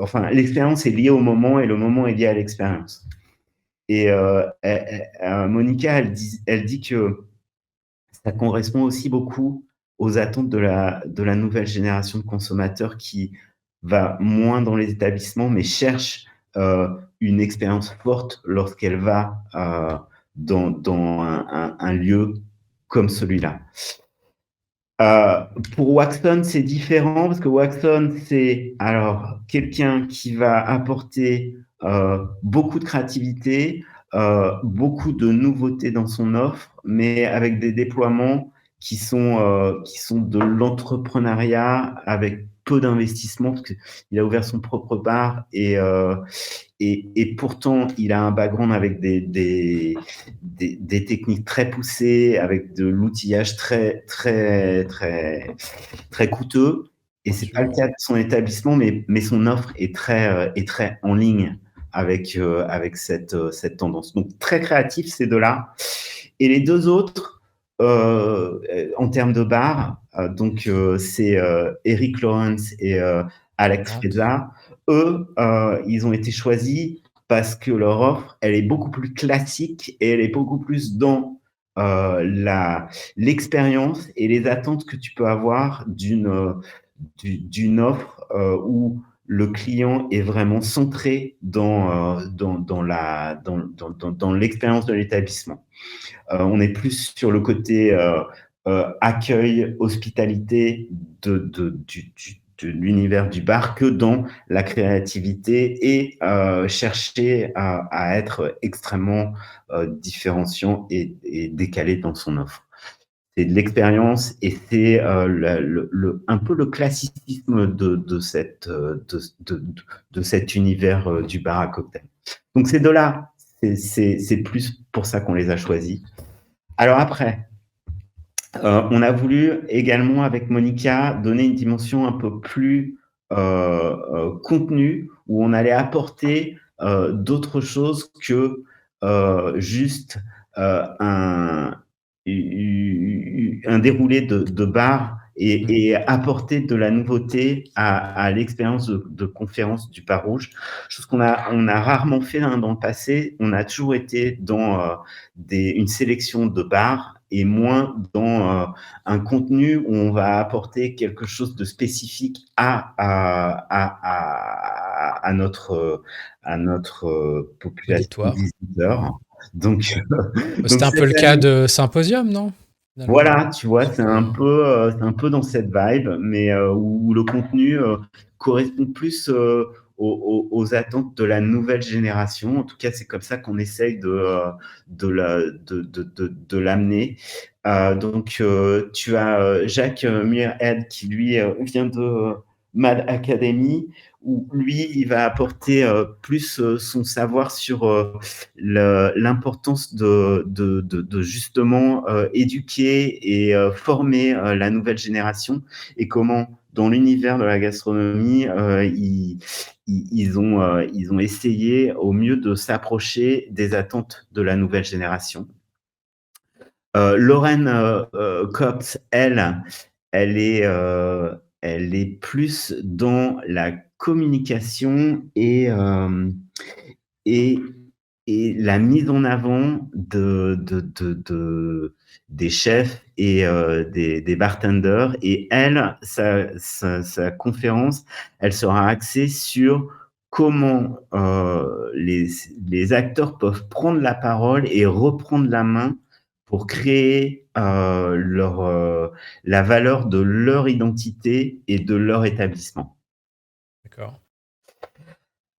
S2: Enfin, l'expérience est liée au moment et le moment est lié à l'expérience. Et Monica, elle dit que ça correspond aussi beaucoup aux attentes de la nouvelle génération de consommateurs qui va moins dans les établissements, mais cherche une expérience forte lorsqu'elle va dans un lieu comme celui-là. Euh, pour Waxon, c'est différent parce que Waxon, c'est alors quelqu'un qui va apporter beaucoup de créativité, beaucoup de nouveautés dans son offre, mais avec des déploiements qui sont de l'entrepreneuriat avec peu d'investissement parce qu'il a ouvert son propre bar et pourtant il a un background avec des techniques très poussées, avec de l'outillage très coûteux. Et
S1: bien
S2: c'est pas
S1: sûr.
S2: le cas de son établissement, mais son offre est très en ligne avec cette tendance. Donc très créatif ces deux-là. Et les deux autres, en termes de bar, c'est Eric Lawrence et Alex
S1: D'accord.
S2: Freza. Eux, ils ont été choisis parce que leur offre, elle est beaucoup plus classique et elle est beaucoup plus dans l'expérience et les attentes que tu peux avoir d'une offre où le client est vraiment centré dans l'expérience de l'établissement. On est plus sur le côté accueil, hospitalité de l'univers du bar que dans la créativité et chercher à être extrêmement différenciant et décalé dans son offre. C'est de l'expérience et c'est un peu le classicisme de cet univers du bar à cocktail. Donc ces deux-là, c'est plus pour ça qu'on les a choisis. Alors après, on a voulu également avec Monica donner une dimension un peu plus contenue, où on allait apporter d'autres choses que juste un déroulé de bar et apporter de la nouveauté à l'expérience de conférence du bar rouge, chose qu'on a rarement fait dans le passé. On a toujours été dans une sélection de bars et moins dans un contenu où on va apporter quelque chose de spécifique à notre population
S1: Auditoire.
S2: visiteur. Donc,
S1: C'était un peu le cas de Symposium, non? Finalement,
S2: voilà, tu vois,
S1: sur,
S2: c'est un peu dans cette vibe, mais où le contenu correspond plus aux attentes de la nouvelle génération. En tout cas, c'est comme ça qu'on essaye de l'amener. Donc, tu as Jacques Muirhead qui, lui, vient de Mad Academy, où lui, il va apporter plus son savoir sur l'importance de justement éduquer et former la nouvelle génération et comment, dans l'univers de la gastronomie, ils ont essayé au mieux de s'approcher des attentes de la nouvelle génération. Lauren Copt, elle est plus dans la communication et, et la mise en avant des chefs et des bartenders. Et elle, sa conférence, elle sera axée sur comment les acteurs peuvent prendre la parole et reprendre la main pour créer la valeur de leur identité et de leur établissement.
S1: d'accord.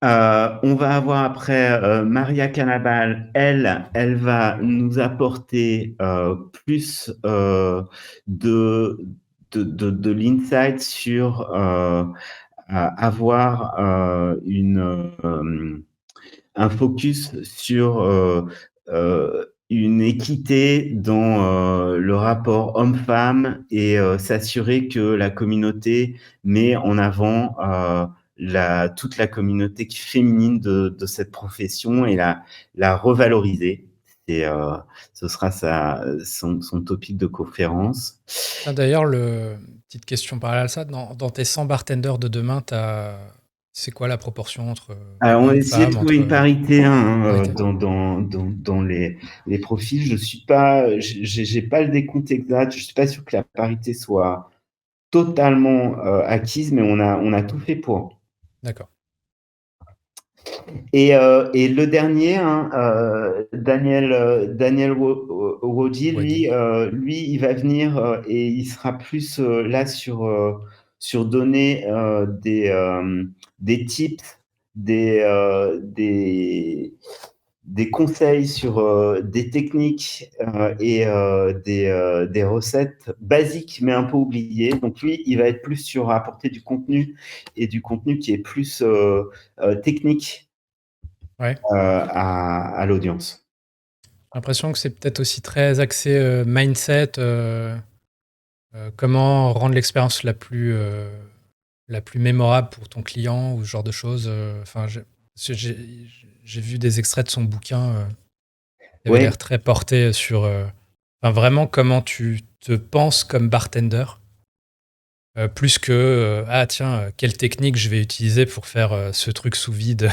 S2: On va avoir après Maria Cannabal. Elle va nous apporter plus de l'insight sur avoir un focus sur une équité dans le rapport homme-femme et s'assurer que la communauté met en avant toute la communauté féminine de cette profession et la revaloriser. Et ce sera son topic de conférence.
S1: D'ailleurs, petite question parallèle à ça, dans tes 100 bartenders de demain, c'est quoi la proportion entre
S2: Alors, on va essayer de
S1: hommes-femmes,
S2: trouver une parité
S1: parité?
S2: dans les profils. Je suis pas, j'ai pas le décompte exact. Je suis pas sûr que la parité soit totalement acquise, mais on a tout fait pour.
S1: D'accord.
S2: Et le dernier, Daniel Wodi,
S1: Wadi.
S2: lui, il va venir et il sera plus là sur donner des tips, des conseils sur des techniques et des recettes basiques mais un peu oubliées. Donc lui, il va être plus sur apporter du contenu et du contenu qui est plus technique
S1: Ouais.
S2: à l'audience.
S1: J'ai l'impression que c'est peut-être aussi très axé mindset, comment rendre l'expérience la plus mémorable pour ton client ou ce genre de choses. Enfin, j'ai vu des extraits de son bouquin qui avait
S2: Ouais,
S1: l'air très porté sur enfin, vraiment comment tu te penses comme bartender. Plus que ah tiens, quelle technique je vais utiliser pour faire ce truc sous vide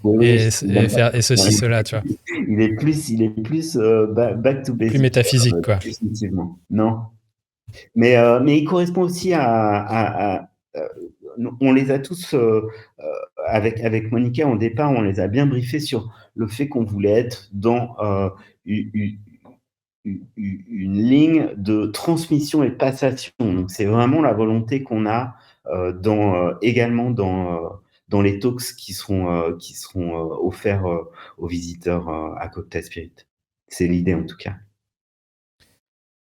S2: oui,
S1: et, faire et ceci, cela, tu vois.
S2: il est plus back to
S1: Plus
S2: basic,
S1: métaphysique, quoi.
S2: définitivement. Non, mais il correspond aussi on les a tous avec Monica au départ, on les a bien briefés sur le fait qu'on voulait être dans une ligne de transmission et de passation. Donc, c'est vraiment la volonté qu'on a également dans les talks qui seront offerts aux visiteurs à Cocktail Spirit. C'est l'idée en tout cas.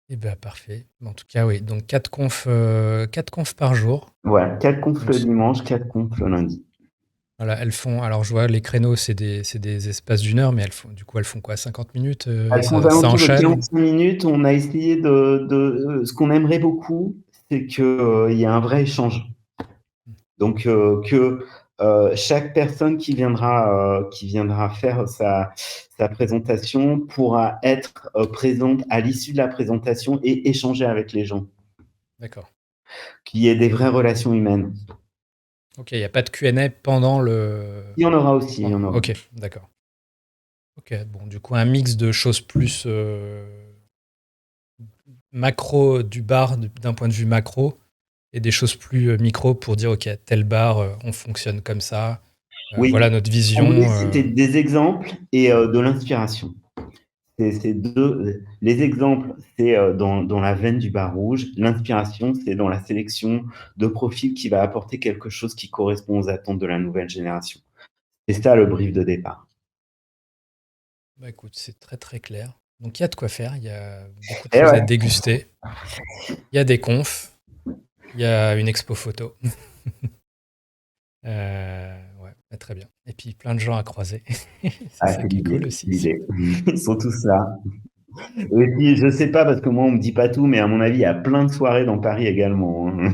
S1: Et ben parfait. En tout cas, oui. Donc 4 confs par jour.
S2: Voilà, 4 confs
S1: Donc,
S2: le dimanche, 4 confs le lundi.
S1: voilà, elles font. Alors, je vois les créneaux, c'est des espaces d'1 heure, mais elles font quoi, 50 minutes
S2: Elles font aux
S1: ça
S2: alentours de
S1: enchaîne.
S2: 45 minutes. On a essayé ce qu'on aimerait beaucoup, c'est qu'il y ait un vrai échange. Donc, que chaque personne qui viendra faire sa présentation pourra être présente à l'issue de la présentation et échanger avec les gens.
S1: D'accord.
S2: Qu'il y ait des vraies relations humaines.
S1: Ok, il n'y a pas de Q&A pendant le.
S2: Il y en aura aussi, il y en aura.
S1: Ok, d'accord. Ok, bon, du coup, un mix de choses plus macro du bar, d'un point de vue macro, et des choses plus micro pour dire, ok, tel bar, on fonctionne comme ça.
S2: Oui,
S1: Voilà notre
S2: on voulait
S1: vision.
S2: citer des exemples et de l'inspiration. Les exemples, c'est dans la veine du bar rouge. L'inspiration, c'est dans la sélection de profils qui va apporter quelque chose qui correspond aux attentes de la nouvelle génération. C'est ça le brief de départ.
S1: Bah écoute, c'est très très clair. Donc il y a de quoi faire, il y a beaucoup de
S2: Et
S1: choses
S2: ouais,
S1: à déguster. Il y a des confs, il y a une expo photo. Ouais, bah, très bien. Et puis plein de gens à croiser. C'est ça
S2: c'est
S1: qui est
S2: l'idée,
S1: cool
S2: c'est
S1: aussi.
S2: l'idée. Ils sont tous là. Et puis, je sais pas, parce que moi, on me dit pas tout, mais à mon avis, il y a plein de soirées dans Paris également, hein.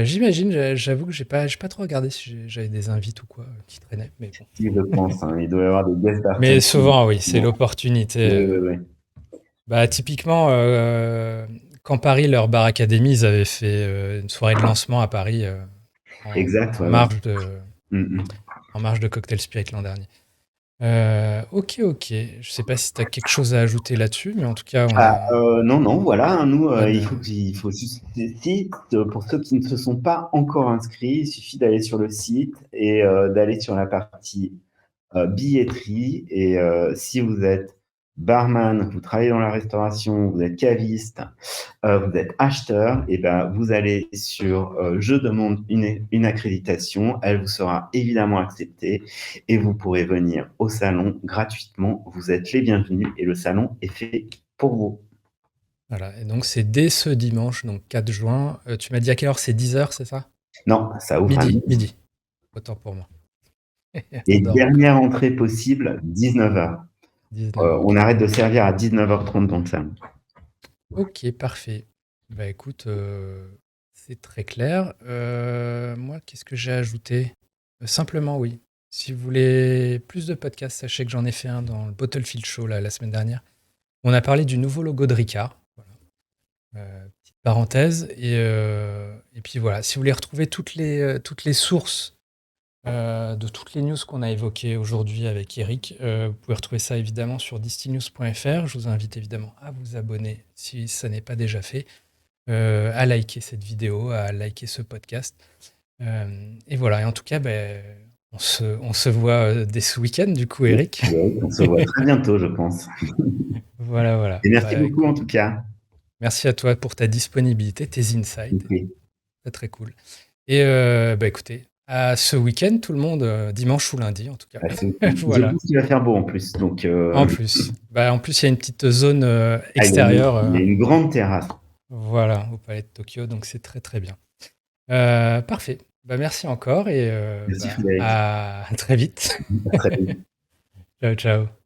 S1: J'imagine, j'avoue que j'ai pas trop regardé si j'avais des invites ou quoi qui traînaient, mais bon.
S2: Si, je pense, hein. Il doit y avoir des guest
S1: Mais
S2: artists.
S1: souvent, oui, c'est
S2: Bon.
S1: l'opportunité.
S2: Oui, oui, oui.
S1: Bah, typiquement, quand Paris, leur bar Académie, ils avaient fait une soirée de lancement à Paris en,
S2: Exact,
S1: en
S2: ouais, ouais.
S1: marge de,
S2: Mm, mm.
S1: en marge de Cocktail Spirit l'an dernier. Ok, ok. Je sais pas si tu as quelque chose à ajouter là-dessus, mais en tout cas, on a
S2: Non, non, voilà, hein, nous,
S1: bonne.
S2: il faut juste, pour ceux qui ne se sont pas encore inscrits, il suffit d'aller sur le site et d'aller sur la partie billetterie. Et si vous êtes barman, vous travaillez dans la restauration, vous êtes caviste, vous êtes acheteur, et ben vous allez sur je demande une accréditation, elle vous sera évidemment acceptée et vous pourrez venir au salon gratuitement. Vous êtes les bienvenus et le salon est fait pour vous.
S1: Voilà. Et donc, c'est dès ce dimanche, donc 4 juin. Tu m'as dit à quelle heure? C'est 10 heures, c'est ça?
S2: Non, ça ouvre à
S1: Midi,
S2: midi.
S1: midi. Autant pour moi. On
S2: Et
S1: dort encore.
S2: dernière entrée possible, 19h.
S1: 19h,
S2: On
S1: ok.
S2: arrête de servir à 19h30 dans le salon.
S1: Ok, parfait. Bah écoute, c'est très clair. Moi, qu'est-ce que j'ai ajouté? Simplement, oui. Si vous voulez plus de podcasts, sachez que j'en ai fait un dans le Bottlefield Show là, la semaine dernière. On a parlé du nouveau logo de Ricard. Voilà. Petite parenthèse. Et puis voilà, si vous voulez retrouver toutes les sources de toutes les news qu'on a évoquées aujourd'hui avec Eric, vous pouvez retrouver ça évidemment sur distillnews.fr. Je vous invite évidemment à vous abonner si ça n'est pas déjà fait, à liker cette vidéo, à liker ce podcast. Et voilà, et en tout cas, ben, on se voit dès ce week-end, du coup, Eric.
S2: Oui, on se voit très bientôt, je pense.
S1: Voilà, voilà.
S2: Et merci
S1: Bah,
S2: beaucoup
S1: écoute,
S2: en tout cas.
S1: merci à toi pour ta disponibilité, tes insights.
S2: Ok.
S1: C'est très cool. Et bah, écoutez, à ce week-end, tout le monde, dimanche ou lundi, en tout cas.
S2: Je
S1: Voilà.
S2: pense qu'il va faire beau en plus. Donc,
S1: En plus. Bah, en plus, il y a une petite zone
S2: il
S1: extérieure.
S2: y a une grande terrasse.
S1: Voilà, au Palais de Tokyo, donc c'est très très bien. Parfait. Bah, merci encore et
S2: Merci
S1: bah,
S2: Frédéric.
S1: à très vite.
S2: À très vite.
S1: Ciao, ciao.